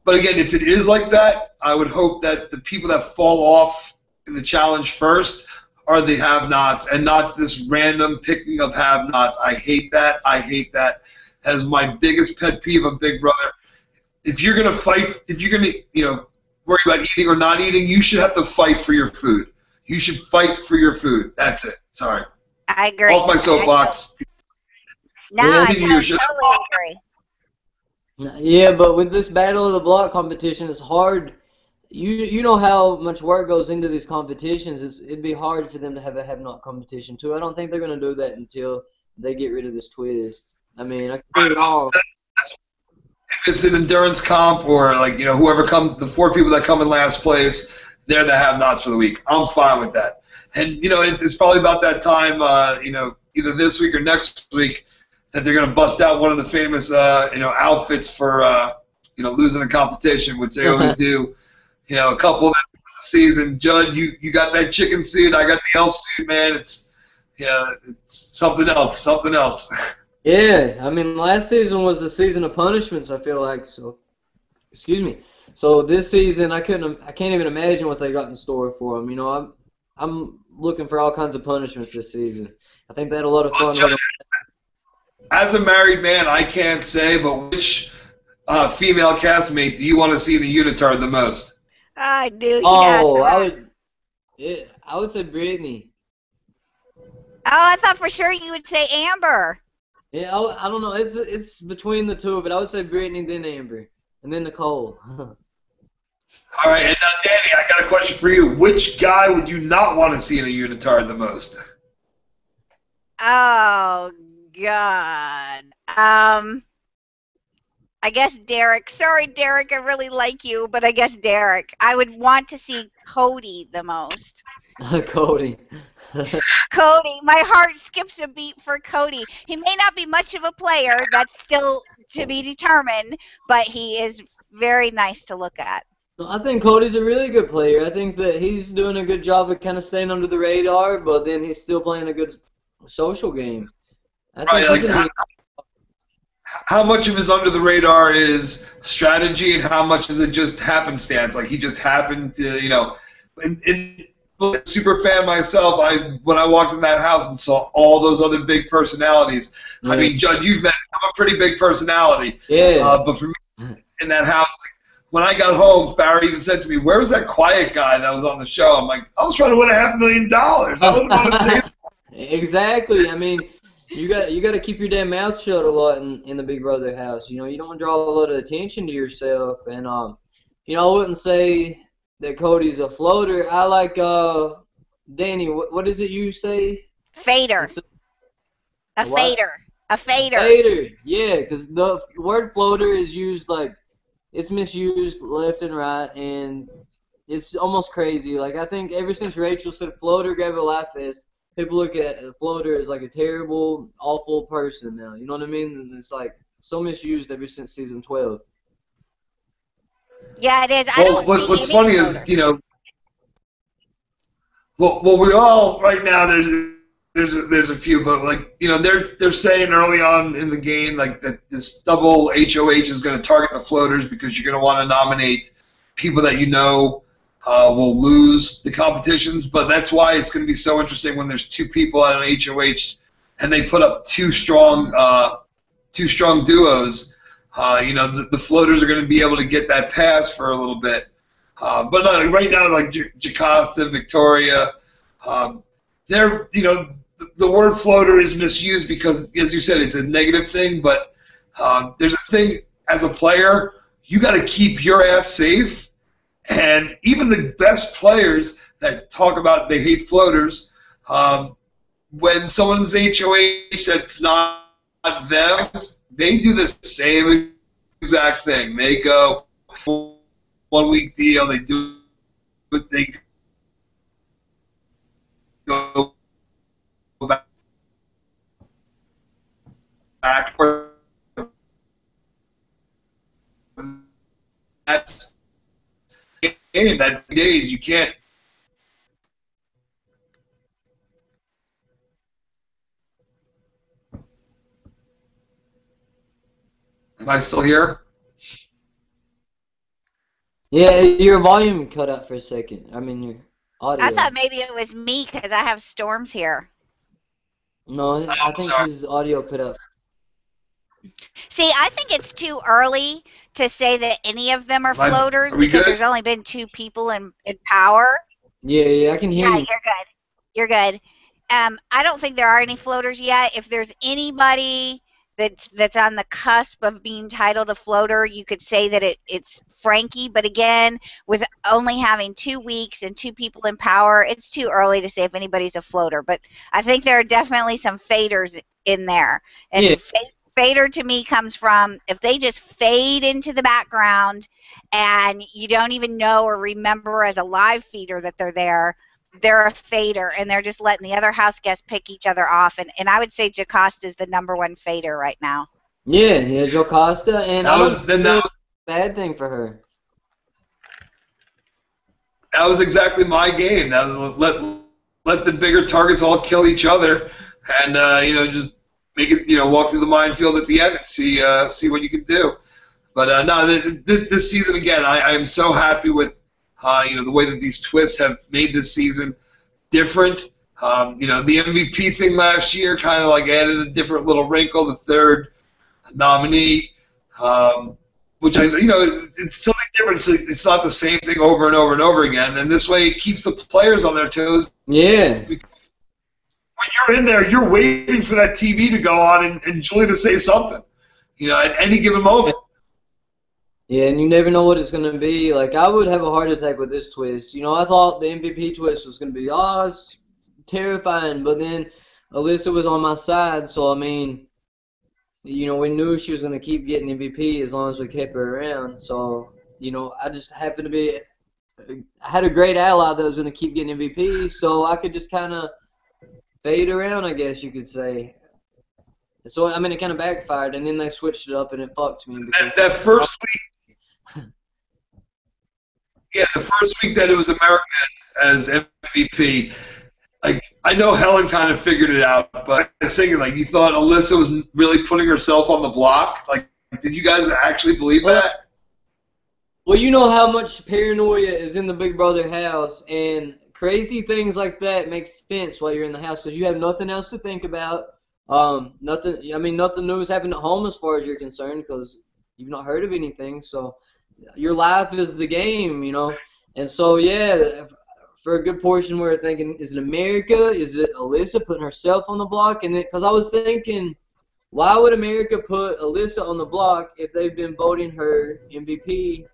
But again, if it is like that, I would hope that the people that fall off in the challenge first are the have-nots and not this random picking of have-nots. I hate that. That is my biggest pet peeve of Big Brother. If you're going to fight, if you're going to, worry about eating or not eating, you should have to fight for your food. You should fight for your food. That's it. Sorry. I agree. Off my soapbox. No, I totally agree. Yeah, but with this Battle of the Block competition, it's hard. You know how much work goes into these competitions. It'd be hard for them to have a have-not competition, too. I don't think they're going to do that until they get rid of this twist. I mean, I could be wrong. If it's an endurance comp or, whoever the 4 people that come in last place, they're the have-nots for the week. I'm fine with that. And, it's probably about that time, either this week or next week, that they're going to bust out one of the famous, outfits for, losing a competition, which they always do. A couple of them this season. Judd, you got that chicken suit. I got the elf suit, man. It's something else. Yeah, I mean, last season was the season of punishments, I feel like. So, excuse me. So this season, I can't even imagine what they got in store for them. I'm looking for all kinds of punishments this season. I think they had a lot of fun. As a married man, I can't say, but which female castmate do you want to see in the unitard the most? I do. I would say Brittany. Oh, I thought for sure you would say Amber. Yeah, I don't know. It's between the two, but I would say Brittany, then Amber, and then Nicole. All right, and now, Dani, I got a question for you. Which guy would you not want to see in a unitard the most? Oh, God. I guess Derek. Sorry, Derek, I really like you, but I guess Derek. I would want to see Cody the most. Cody. Cody. My heart skips a beat for Cody. He may not be much of a player. That's still to be determined, but he is very nice to look at. I think Cody's a really good player. I think that he's doing a good job of kind of staying under the radar, but then he's still playing a good social game. How much of his under the radar is strategy and how much is it just happenstance? Like he just happened to, super fan myself, when I walked in that house and saw all those other big personalities. Yeah. I mean, Judd, you've met, I'm a pretty big personality. Yeah. But for me, in that house, when I got home, Farrah even said to me, "Where was that quiet guy that was on the show?" I'm like, "I was trying to win $500,000. I wouldn't want to say that." Exactly. I mean, you got to keep your damn mouth shut a lot in the Big Brother house. You don't want to draw a lot of attention to yourself. And I wouldn't say that Cody's a floater. I like Dani. What is it you say? Fader. A fader. A fader. Fader. Yeah, because the word floater is used it's misused left and right, and it's almost crazy. I think ever since Rachel said floater, grab a laugh fest, people look at floater as a terrible, awful person now. You know what I mean? And it's so misused ever since season 12. Yeah, it is. What's funny is, well, we all right now. There's a few, but they're saying early on in the game that this double HOH is going to target the floaters because you're going to want to nominate people that will lose the competitions. But that's why it's going to be so interesting when there's 2 people at an HOH and they put up two strong duos, the floaters are going to be able to get that pass for a little bit. But right now, like Jocasta, Victoria, they're, the word floater is misused because, as you said, it's a negative thing, but there's a thing as a player, you got to keep your ass safe, and even the best players that talk about they hate floaters, when someone's HOH that's not them, they do the same exact thing. They go 1 week deal, they do what they go back. That's in that days you can't. Am I still here? Yeah, your volume cut out for a second. I mean, your audio. I thought maybe it was me because I have storms here. No, I think his audio cut out. See, I think it's too early to say that any of them are floaters good? because there's only been 2 people in power. Yeah, I can hear you. Yeah, you're good. I don't think there are any floaters yet. If there's anybody that's on the cusp of being titled a floater, you could say that it's Frankie. But again, with only having 2 weeks and 2 people in power, it's too early to say if anybody's a floater. But I think there are definitely some faders in there. And yeah. Fader to me comes from if they just fade into the background and you don't even know or remember as a live feeder that they're there, they're a fader, and they're just letting the other house guests pick each other off. And I would say Jocasta is the #1 fader right now. Yeah, Jocasta, and that was a bad thing for her. That was exactly my game. Now let the bigger targets all kill each other, and just make it walk through the minefield at the end and see what you can do. But no, this season again, I am so happy with the way that these twists have made this season different. The MVP thing last year kind of like added a different little wrinkle, the third nominee, which it's something different. It's not the same thing over and over and over again, and this way it keeps the players on their toes. Yeah. When you're in there, you're waiting for that TV to go on and Julie to say something, at any given moment. Yeah, and you never know what it's going to be. Like, I would have a heart attack with this twist. I thought the MVP twist was going to be, it's terrifying. But then Alyssa was on my side, so, I mean, we knew she was going to keep getting MVP as long as we kept her around. So, I just happened to be – I had a great ally that was going to keep getting MVP, so I could just kind of fade around, I guess you could say. So, I mean, it kind of backfired, and then they switched it up, and it fucked me. Because that first week. Yeah, the first week that it was America as MVP, like I know Helen kind of figured it out, but I was thinking, like, you thought Alyssa was really putting herself on the block? Like, did you guys actually believe that? Well, you know how much paranoia is in the Big Brother house, and crazy things like that make sense while you're in the house because you have nothing else to think about. Nothing new is happening at home as far as you're concerned because you've not heard of anything, so your life is the game, and so yeah, for a good portion we were thinking, is it America, is it Alyssa putting herself on the block? And because I was thinking, why would America put Alyssa on the block if they've been voting her MVP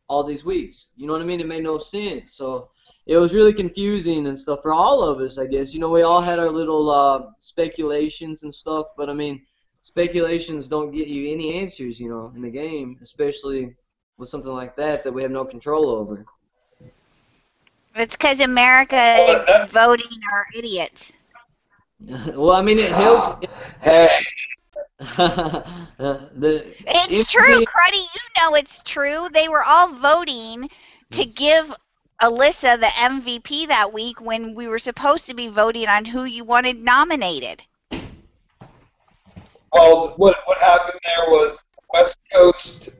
all these weeks? You know what I mean? It made no sense. So it was really confusing and stuff for all of us, I guess. We all had our little speculations and stuff, but I mean, speculations don't get you any answers, in the game, especially with something like that we have no control over. It's because America voting are idiots. Well, I mean, it helps. It's true, Cruddy. It's true. They were all voting to give Alyssa the MVP that week when we were supposed to be voting on who you wanted nominated. Well, what happened there was West Coast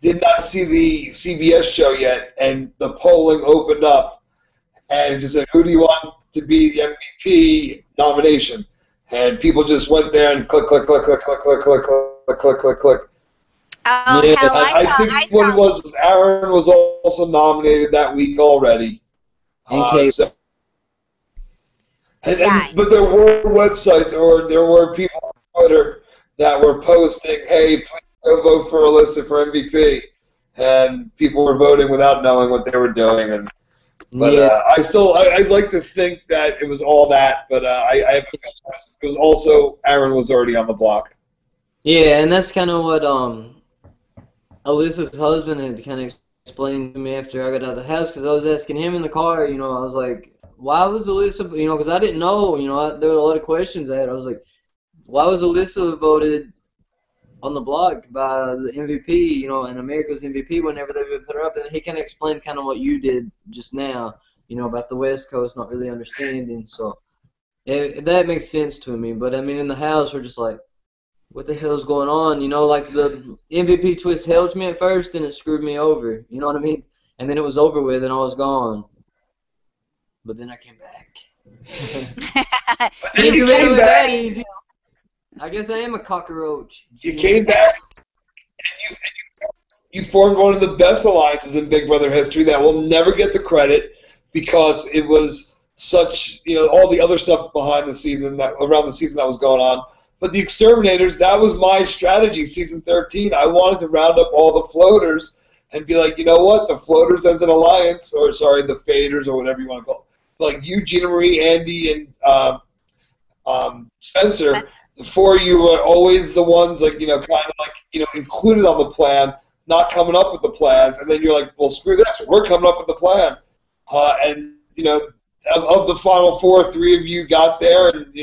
did not see the CBS show yet, and the polling opened up, and it just said, who do you want to be the MVP nomination? and people just went there and click, click, click, click, click, click, click, click, click, click, click. Oh, Yeah. hell, I think what it was Aaron was also nominated that week already. So, but there were websites or there were people on Twitter that were posting, hey, please go vote for Alyssa for MVP. And people were voting without knowing what they were doing. But I'd like to think that it was all that, but I have a feeling it was also Aaron was already on the block. Yeah, and that's kind of what Alyssa's husband had kind of explained to me after I got out of the house, because I was asking him in the car, I was like, why was Alyssa, because I didn't know, there were a lot of questions I had. I was like, why was Alyssa voted on the block by the MVP, and America's MVP whenever they would put her up? And he kind of explained kind of what you did just now, about the West Coast not really understanding. So that makes sense to me. But, I mean, in the house, we're just like, what the hell's going on? Like the MVP twist helped me at first, then it screwed me over. You know what I mean? And then it was over with, and I was gone. But then I came back. You came back. Easy. I guess I am a cockroach. You came back, and you formed one of the best alliances in Big Brother history that will never get the credit because it was such, all the other stuff behind the season, around the season that was going on. But the Exterminators, that was my strategy, season 13. I wanted to round up all the floaters and be like, you know what, the floaters as an alliance, or sorry, the faders or whatever you want to call it. Like you, Gina Marie, Andy, and Spencer, the four of you were always the ones, like, kind of like, included on the plan, not coming up with the plans, and then you're like, well, screw this, we're coming up with the plan. And, of the final four, three of you got there, and,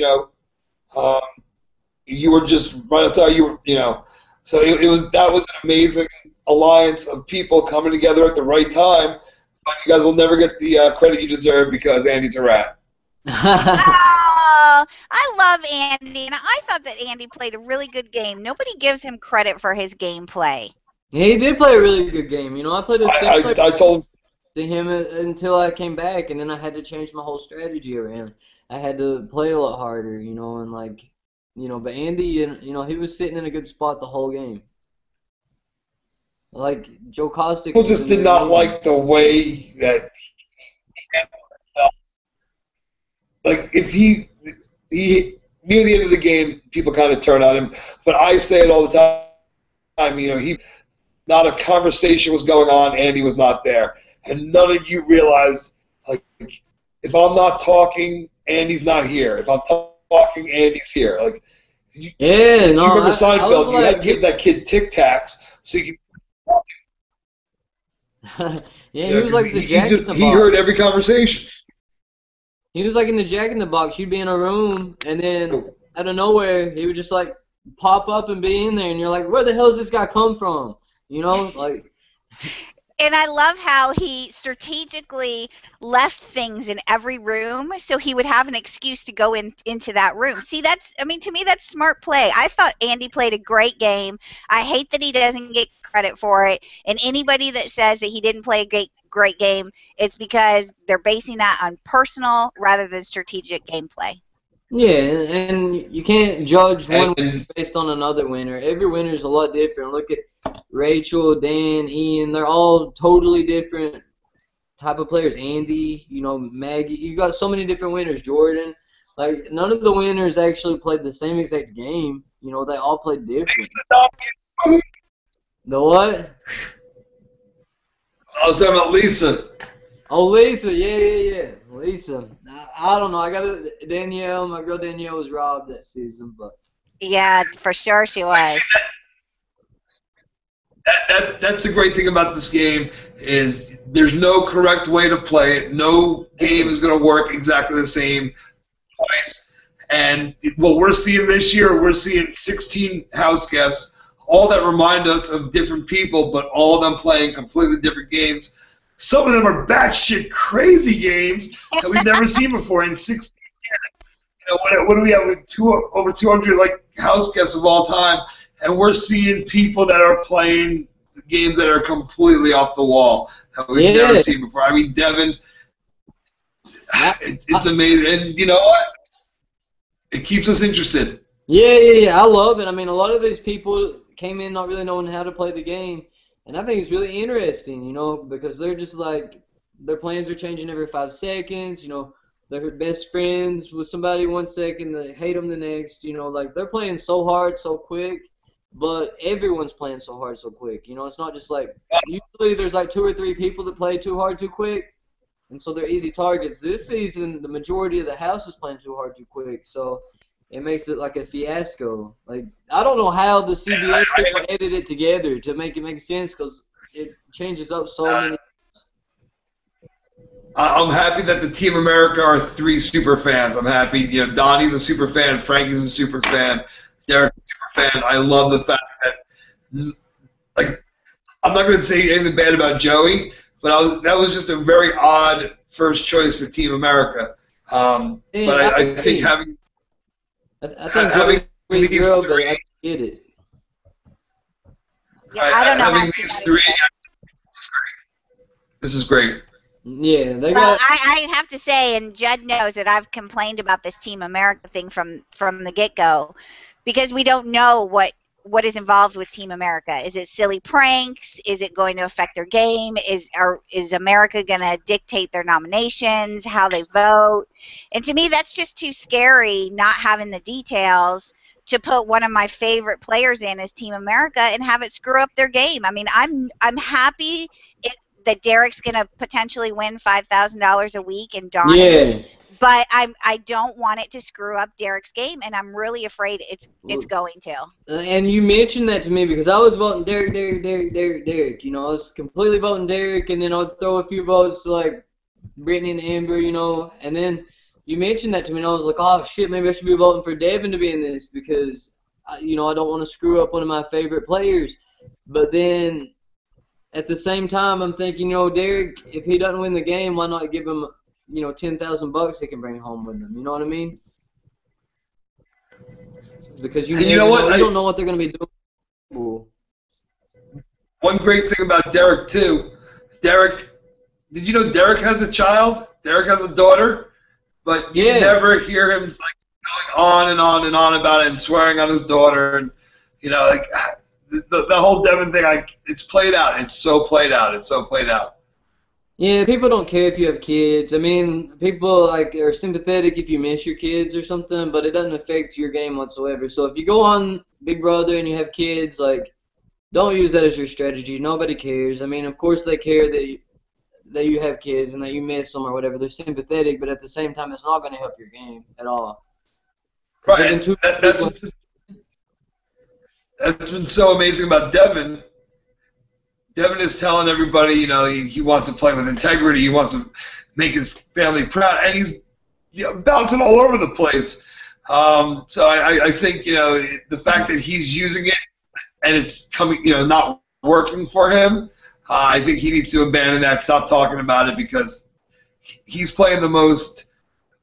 you were just right outside. So that was an amazing alliance of people coming together at the right time. But you guys will never get the credit you deserve because Andy's a rat. Oh, I love Andy, and I thought that Andy played a really good game. Nobody gives him credit for his gameplay. Yeah, he did play a really good game. I played I told to him until I came back, and then I had to change my whole strategy around. I had to play a lot harder, and like. But Andy, he was sitting in a good spot the whole game. Like Joe Costa. People just did not like the way that like if he near the end of the game, people kind of turn on him. But I say it all the time. Not a conversation was going on. Andy was not there, and none of you realized like if I'm not talking, Andy's not here. If I'm talking, Andy's here. Like. You remember Seinfeld? You had to give that kid Tic Tacs so you could. Yeah, he was like the Jack in the Box. He heard every conversation. He was like in the Jack in the Box. You'd be in a room, and then out of nowhere, he would just like pop up and be in there, and you're like, where the hell does this guy come from? Like. And I love how he strategically left things in every room so he would have an excuse to go into that room. See, to me, that's smart play. I thought Andy played a great game. I hate that he doesn't get credit for it. And anybody that says that he didn't play a great game, it's because they're basing that on personal rather than strategic gameplay. Yeah, and you can't judge one winner based on another winner. Every winner is a lot different. Look at Rachel, Dan, Ian. They're all totally different type of players. Andy, Maggie. You got so many different winners. Jordan. Like, none of the winners actually played the same exact game. They all played different. The what? I was talking about Lisa. Oh, Lisa. Yeah. Lisa. I don't know. I got Danielle. My girl Danielle was robbed that season, but. Yeah, for sure she was. That's the great thing about this game is there's no correct way to play it. No game is going to work exactly the same twice. And what we're seeing this year, we're seeing 16 house guests, all that remind us of different people, but all of them playing completely different games. Some of them are batshit crazy games that we've never seen before in 16 years. What do we have? Over 200 house guests of all time. And we're seeing people that are playing games that are completely off the wall that we've never seen before. I mean, Devin, it's amazing. And you know what? It keeps us interested. Yeah. I love it. I mean, a lot of these people came in not really knowing how to play the game, and I think it's really interesting, you know, because they're just like their plans are changing every 5 seconds. You know, they're best friends with somebody 1 second, they hate them the next. You know, like they're playing so hard, so quick, but everyone's playing so hard, so quick. You know, it's not just like usually there's like 2 or 3 people that play too hard, too quick. And so they're easy targets. This season, the majority of the house is playing too hard, too quick. So it makes it like a fiasco. Like I don't know how the CBS people edited it together to make it make sense because it changes up so many. I'm happy that the Team America are 3 super fans. I'm happy. You know, Dani's a super fan. Frankie's a super fan. Derek's a super fan. I love the fact that, like, I'm not going to say anything bad about Joey, but that was just a very odd first choice for Team America. But I think having these 3, I get it. Yeah, I don't know. Having these 3, this is great. Yeah, they well, got. I have to say, and Judd knows that I've complained about this Team America thing from the get-go, because we don't know what is involved with Team America. Is it silly pranks? Is it going to affect their game? Is America going to dictate their nominations, how they vote? And to me, that's just too scary, not having the details, to put one of my favorite players in as Team America and have it screw up their game. I mean, I'm happy that Derek's going to potentially win $5,000 a week and Dani. Yeah. But I don't want it to screw up Derek's game, and I'm really afraid it's going to. And you mentioned that to me because I was voting Derek. You know, I was completely voting Derek, and then I'll throw a few votes to like Brittany and Amber, you know. And then you mentioned that to me, and I was like, oh shit, maybe I should be voting for Devin to be in this because, you know, I don't want to screw up one of my favorite players. But then at the same time, I'm thinking, you know, Derek, if he doesn't win the game, why not give him, you know, $10,000 he can bring home with him? You know what I mean? Because you don't know what they're going to be doing. One great thing about Derek too, did you know Derek has a child? Derek has a daughter, but you never hear him like going on and on and on about it and swearing on his daughter, and you know, like the whole Devin thing. Like it's played out. It's so played out. It's so played out. Yeah, people don't care if you have kids. I mean, people like are sympathetic if you miss your kids or something, but it doesn't affect your game whatsoever. So if you go on Big Brother and you have kids, like, don't use that as your strategy. Nobody cares. I mean, of course they care that you have kids and that you miss them or whatever. They're sympathetic, but at the same time, it's not going to help your game at all. Right. That's been so amazing about Devin. Devin is telling everybody, you know, he wants to play with integrity. He wants to make his family proud, and he's bouncing all over the place. So I think, you know, the fact that he's using it and it's coming, you know, not working for him, I think he needs to abandon that, stop talking about it, because he's playing the most,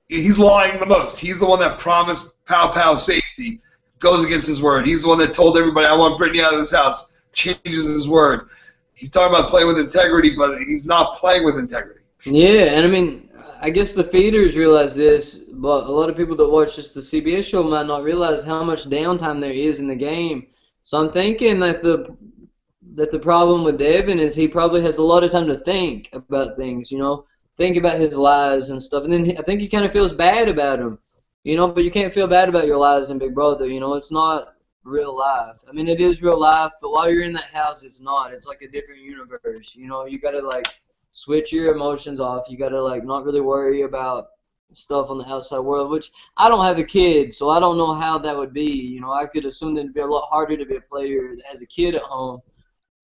he's lying the most. He's the one that promised Pow Pow safety, goes against his word. He's the one that told everybody, I want Brittany out of this house, changes his word. He's talking about playing with integrity, but he's not playing with integrity. Yeah, and I mean, I guess the feeders realize this, but a lot of people that watch just the CBS show might not realize how much downtime there is in the game. So I'm thinking that the problem with Devin is he probably has a lot of time to think about things, you know, think about his lies and stuff. And then I think he kind of feels bad about them, you know, but you can't feel bad about your lies in Big Brother, you know, it's not real life. I mean, it is real life, but while you're in that house, it's not. It's like a different universe, you know. You gotta like switch your emotions off. You gotta like not really worry about stuff on the outside world, which I don't have a kid, so I don't know how that would be. You know, I could assume that it'd be a lot harder to be a player that has a kid at home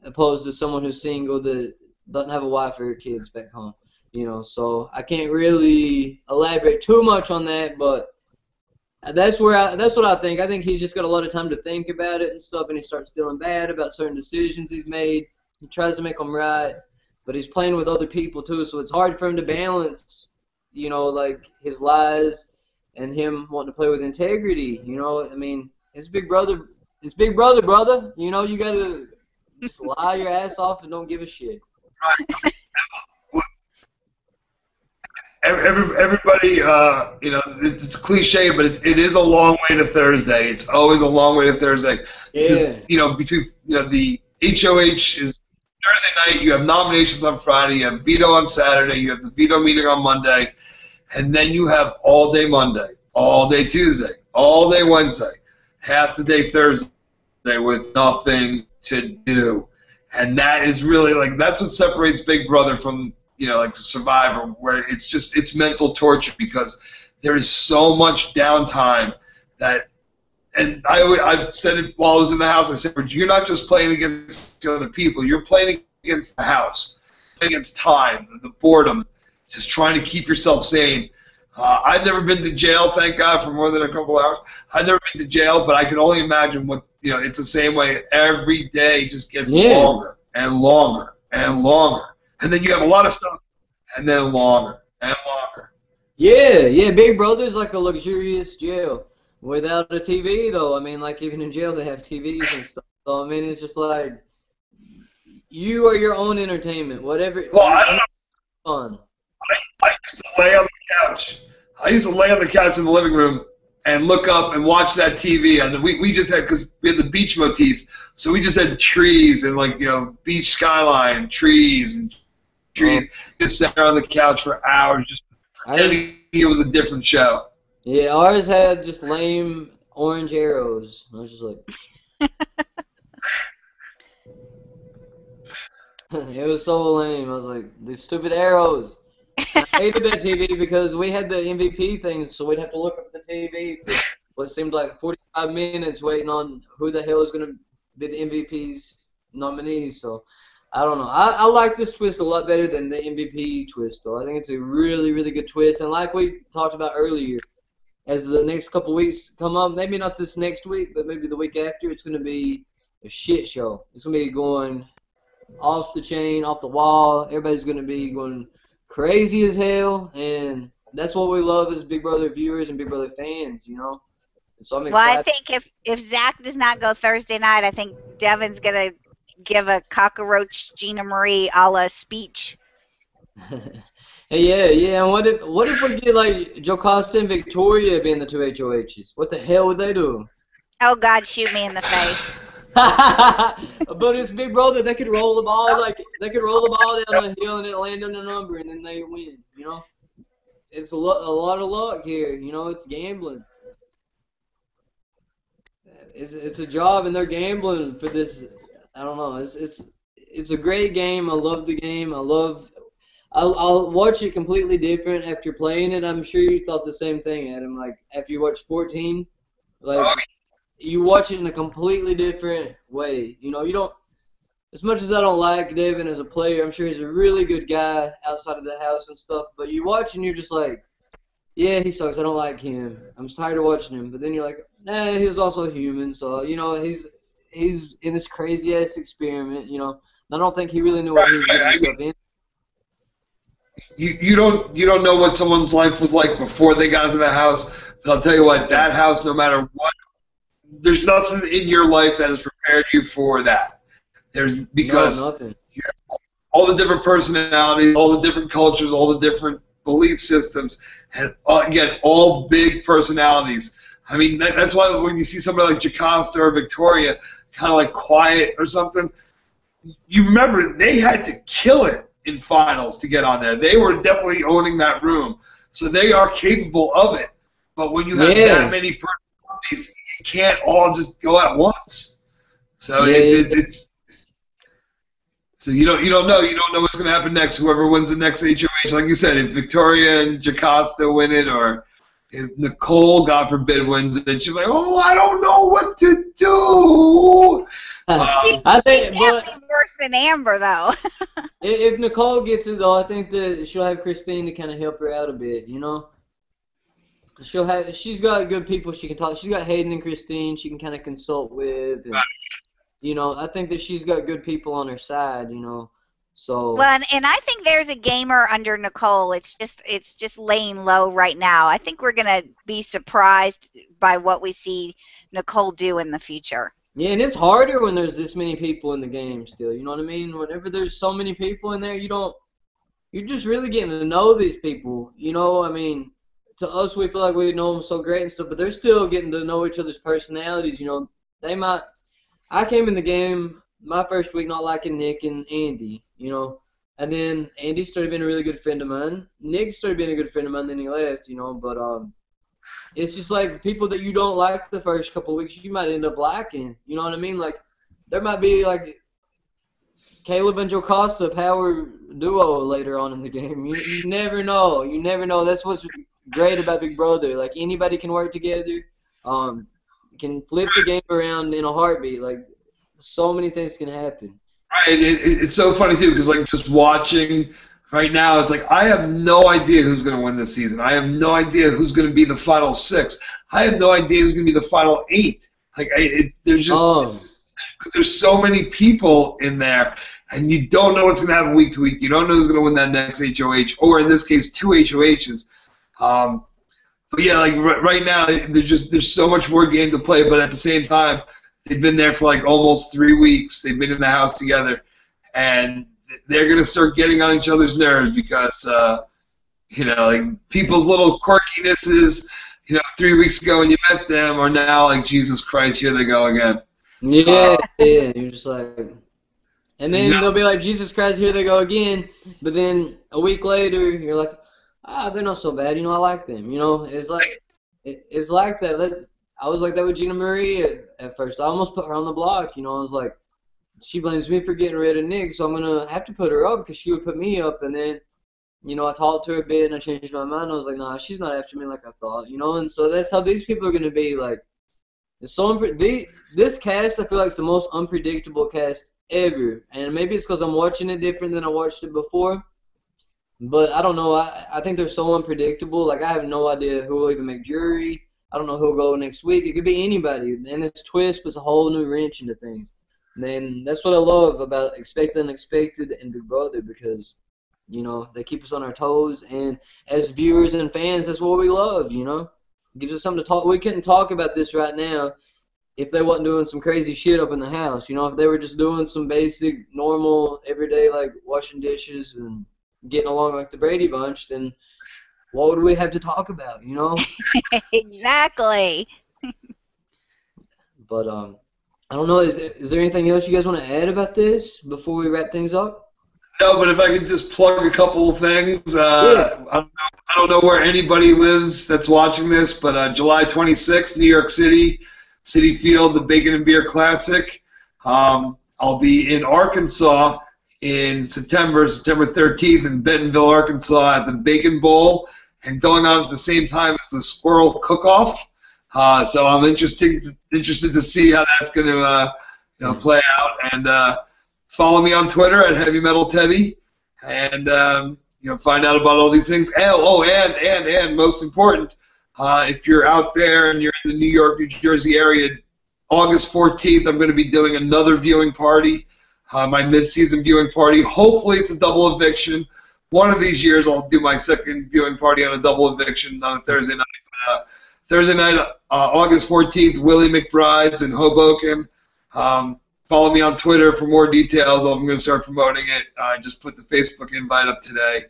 opposed to someone who's single that doesn't have a wife or kids back home, you know. So I can't really elaborate too much on that, but that's what I think. I think he's just got a lot of time to think about it and stuff, and he starts feeling bad about certain decisions he's made. He tries to make them right, but he's playing with other people too, so it's hard for him to balance, you know, like his lies and him wanting to play with integrity. You know, I mean, it's Big Brother, brother. You know, you gotta just lie your ass off and don't give a shit. Right. everybody, you know, it's cliche, but it is a long way to Thursday. It's always a long way to Thursday. Because, you know, between, you know, the HOH is Thursday night, you have nominations on Friday, you have veto on Saturday, you have the veto meeting on Monday, and then you have all day Monday, all day Tuesday, all day Wednesday, half the day Thursday with nothing to do. And that is really, like, that's what separates Big Brother from, you know, like Survivor, where it's just, it's mental torture because there is so much downtime that, and I've said it while I was in the house, I said, but you're not just playing against other people, you're playing against the house, against time, the boredom, just trying to keep yourself sane. I've never been to jail, thank God, for more than a couple hours. I've never been to jail, but I can only imagine what, you know, it's the same way. Every day just gets longer and longer and longer. And then you have a lot of stuff, and then longer and longer. Yeah, Big Brother's like a luxurious jail. Without a TV, though, I mean, like, even in jail they have TVs and stuff. So, I mean, it's just like, you are your own entertainment, whatever. Well, I don't know. Fun. I used to lay on the couch. I used to lay on the couch in the living room and look up and watch that TV. And we just had, because we had the beach motif, so we just had trees and, like, you know, beach skyline, trees and trees. Just sat there on the couch for hours, just pretending it was a different show. Yeah, ours had just lame orange arrows. I was just like, it was so lame. I was like, these stupid arrows. I hated that TV because we had the MVP thing, so we'd have to look up at the TV for what seemed like 45 minutes waiting on who the hell is going to be the MVP's nominees. So, I don't know. I like this twist a lot better than the MVP twist, though. I think it's a really, really good twist. And like we talked about earlier, as the next couple weeks come up, maybe not this next week, but maybe the week after, it's going to be a shit show. It's going to be going off the chain, off the wall. Everybody's going to be going crazy as hell, and that's what we love as Big Brother viewers and Big Brother fans, you know? And so I'm excited. Well, I think if Zach does not go Thursday night, I think Devin's going to give a cockroach Gina Marie a la speech. Yeah. And what if we get like Jocasta and Victoria being the two HOHs? What the hell would they do? Oh God, shoot me in the face. But it's Big Brother. They could roll the ball down the hill and it land on a number and then they win. You know, it's a lot of luck here. You know, it's gambling. It's a job and they're gambling for this. I don't know. It's a great game. I love the game. I'll watch it completely different after playing it. I'm sure you thought the same thing, Adam. Like, after you watched 14, like, you watch it in a completely different way. You know, you don't, as much as I don't like Devin as a player, I'm sure he's a really good guy outside of the house and stuff, but you watch and you're just like, yeah, he sucks. I don't like him. I'm just tired of watching him. But then you're like, nah, he's also human. So, you know, he's in this crazy-ass experiment, you know. I don't think he really knew what he was getting himself in. You don't know what someone's life was like before they got into the house. But I'll tell you what, that house, no matter what, there's nothing in your life that has prepared you for that. Because all the different personalities, all the different cultures, all the different belief systems, and again, all big personalities. I mean, that's why when you see somebody like Jocasta or Victoria, kind of like quiet or something, you remember they had to kill it in finals to get on there. They were definitely owning that room. So they are capable of it. But when you have that many personalities, you can't all just go at once. So it's so you don't know. You don't know what's going to happen next. Whoever wins the next HOH, like you said, if Victoria and Jocasta win it, or if Nicole, God forbid, wins it, she's like, oh, I don't know what to do. I think definitely worse than Amber, though. If Nicole gets it, though, I think that she'll have Christine to kind of help her out a bit, you know? She's got good people she can talk. She's got Hayden and Christine she can kind of consult with. And, you know, I think that she's got good people on her side, you know. So. Well, and I think there's a gamer under Nicole. It's just laying low right now. I think we're gonna be surprised by what we see Nicole do in the future. Yeah, and it's harder when there's this many people in the game still. You know what I mean? Whenever there's so many people in there, you don't. you're just really getting to know these people. You know, I mean, to us, we feel like we know them so great and stuff, but they're still getting to know each other's personalities. You know, they might. I came in the game my first week not liking Nick and Andy, you know, and then Andy started being a really good friend of mine. Nick started being a good friend of mine, then he left, you know, but it's just like people that you don't like the first couple of weeks, you might end up liking. You know what I mean? Like, there might be like Caleb and Jocasta power duo later on in the game. You never know. You never know. That's what's great about Big Brother. Like, anybody can work together. Can flip the game around in a heartbeat. Like, so many things can happen. Right. It's so funny too, because like just watching right now, it's like I have no idea who's going to win this season. I have no idea who's going to be the final 6. I have no idea who's going to be the final 8. Like, there's just there's so many people in there, and you don't know what's going to happen week to week. You don't know who's going to win that next HOH, or in this case, 2 HOHs. But yeah, like right now, there's so much more game to play. But at the same time, they've been there for like almost 3 weeks. They've been in the house together, and they're gonna start getting on each other's nerves because you know, like people's little quirkinesses, you know, 3 weeks ago when you met them are now like, Jesus Christ, here they go again. Yeah, yeah. You're just like, and then they'll be like, Jesus Christ, here they go again. But then a week later, you're like, they're not so bad. You know, I like them. You know, it's like that. I was like that with Gina Marie at first. I almost put her on the block. You know, I was like, she blames me for getting rid of Nick, so I'm gonna have to put her up because she would put me up. And then, you know, I talked to her a bit and I changed my mind. I was like, nah, she's not after me like I thought. You know, and so that's how these people are gonna be. Like, it's so this cast, I feel like, is the most unpredictable cast ever. And maybe it's because I'm watching it different than I watched it before. But I don't know. I think they're so unpredictable. Like, I have no idea who will even make jury. I don't know who will go next week. It could be anybody. And this twist puts a whole new wrench into things. And then that's what I love about Expect the Unexpected and Big Brother, because, you know, they keep us on our toes. And as viewers and fans, that's what we love, you know. It gives us something to talk. We couldn't talk about this right now if they wasn't doing some crazy shit up in the house. You know, if they were just doing some basic, normal, everyday, like washing dishes and getting along like the Brady Bunch, then what would we have to talk about, you know? Exactly. But I don't know. Is there anything else you guys want to add about this before we wrap things up? No, but if I could just plug a couple of things. Yeah. I don't know where anybody lives that's watching this, but July 26th, New York City, Citi Field, the Bacon and Beer Classic. I'll be in Arkansas in September 13th in Bentonville, Arkansas at the Bacon Bowl, and going on at the same time as the Squirrel Cook-Off. So I'm interested to see how that's going to play out. And follow me on Twitter at Heavy Metal Teddy, and find out about all these things. And most important, if you're out there and you're in the New York, New Jersey area, August 14th, I'm going to be doing another viewing party. My mid-season viewing party. Hopefully it's a double eviction. One of these years I'll do my second viewing party on a double eviction on a Thursday night. Thursday night, August 14th, Willie McBride's in Hoboken. Follow me on Twitter for more details. I'm going to start promoting it. I just put the Facebook invite up today.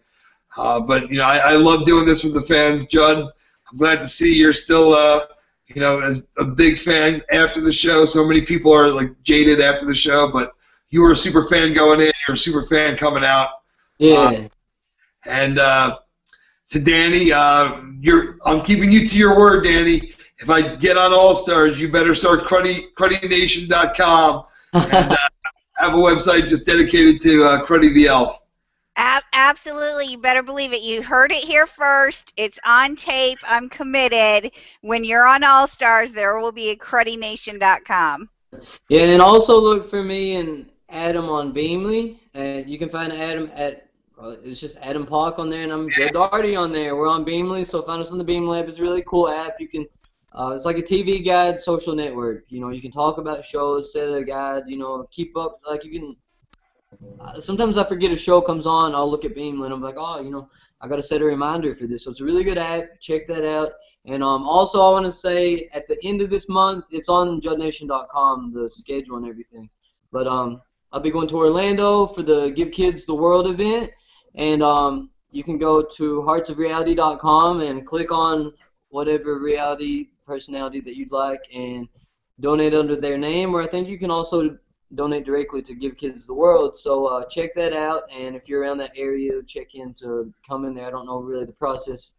But, you know, I love doing this with the fans. Judd, I'm glad to see you're still, as a big fan after the show. So many people are, like, jaded after the show, but you were a super fan going in. You're a super fan coming out. Yeah. And to Dani, I'm keeping you to your word, Dani. If I get on All Stars, you better start CruddyNation.com and have a website just dedicated to Cruddy the Elf. Absolutely. You better believe it. You heard it here first. It's on tape. I'm committed. When you're on All Stars, there will be a CruddyNation.com. Yeah, and also look for me and Adam on Beamly. You can find Adam at it's just Adam Poch on there, and I'm Judd Daugherty on there. We're on Beamly, so find us on the Beamly app. It's a really cool app. You can, it's like a TV guide social network. You know, you can talk about shows, set a guide. You know, keep up. Like, you can. Sometimes I forget a show comes on. I'll look at Beamly and I'm like, oh, you know, I got to set a reminder for this. So it's a really good app. Check that out. And also, I want to say at the end of this month, it's on JuddNation.com, the schedule and everything. But I'll be going to Orlando for the Give Kids the World event. And you can go to heartsofreality.com and click on whatever reality personality that you'd like and donate under their name, or I think you can also donate directly to Give Kids the World. So check that out, and if you're around that area, check in to come in there. I don't know really the process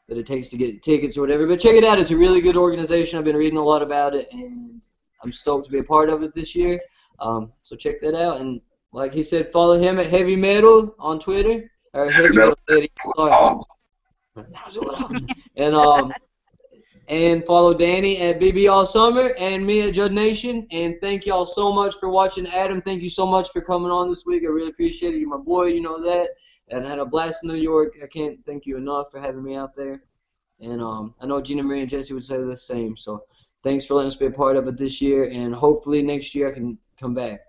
that it takes to get tickets or whatever, but check it out. It's a really good organization. I've been reading a lot about it, and I'm stoked to be a part of it this year. So check that out, and like he said, follow him at Heavy Metal on Twitter, or Heavy Metal Eddie. Sorry. And follow Dani at BB All Summer and me at Judd Nation. And thank y'all so much for watching. Adam, thank you so much for coming on this week. I really appreciate it. You're my boy, you know that. And I had a blast in New York. I can't thank you enough for having me out there. And I know Gina Marie and Jesse would say the same. So thanks for letting us be a part of it this year. And hopefully next year I can come back.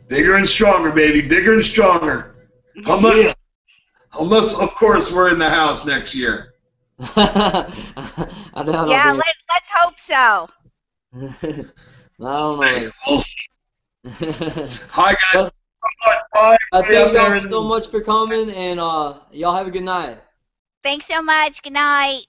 Bigger and stronger, baby. Bigger and stronger. Unless, of course, we're in the house next year. Yeah, let's hope so. I don't know. We'll see. Hi, guys. Bye. Thank y'all so much for coming, and y'all have a good night. Thanks so much. Good night.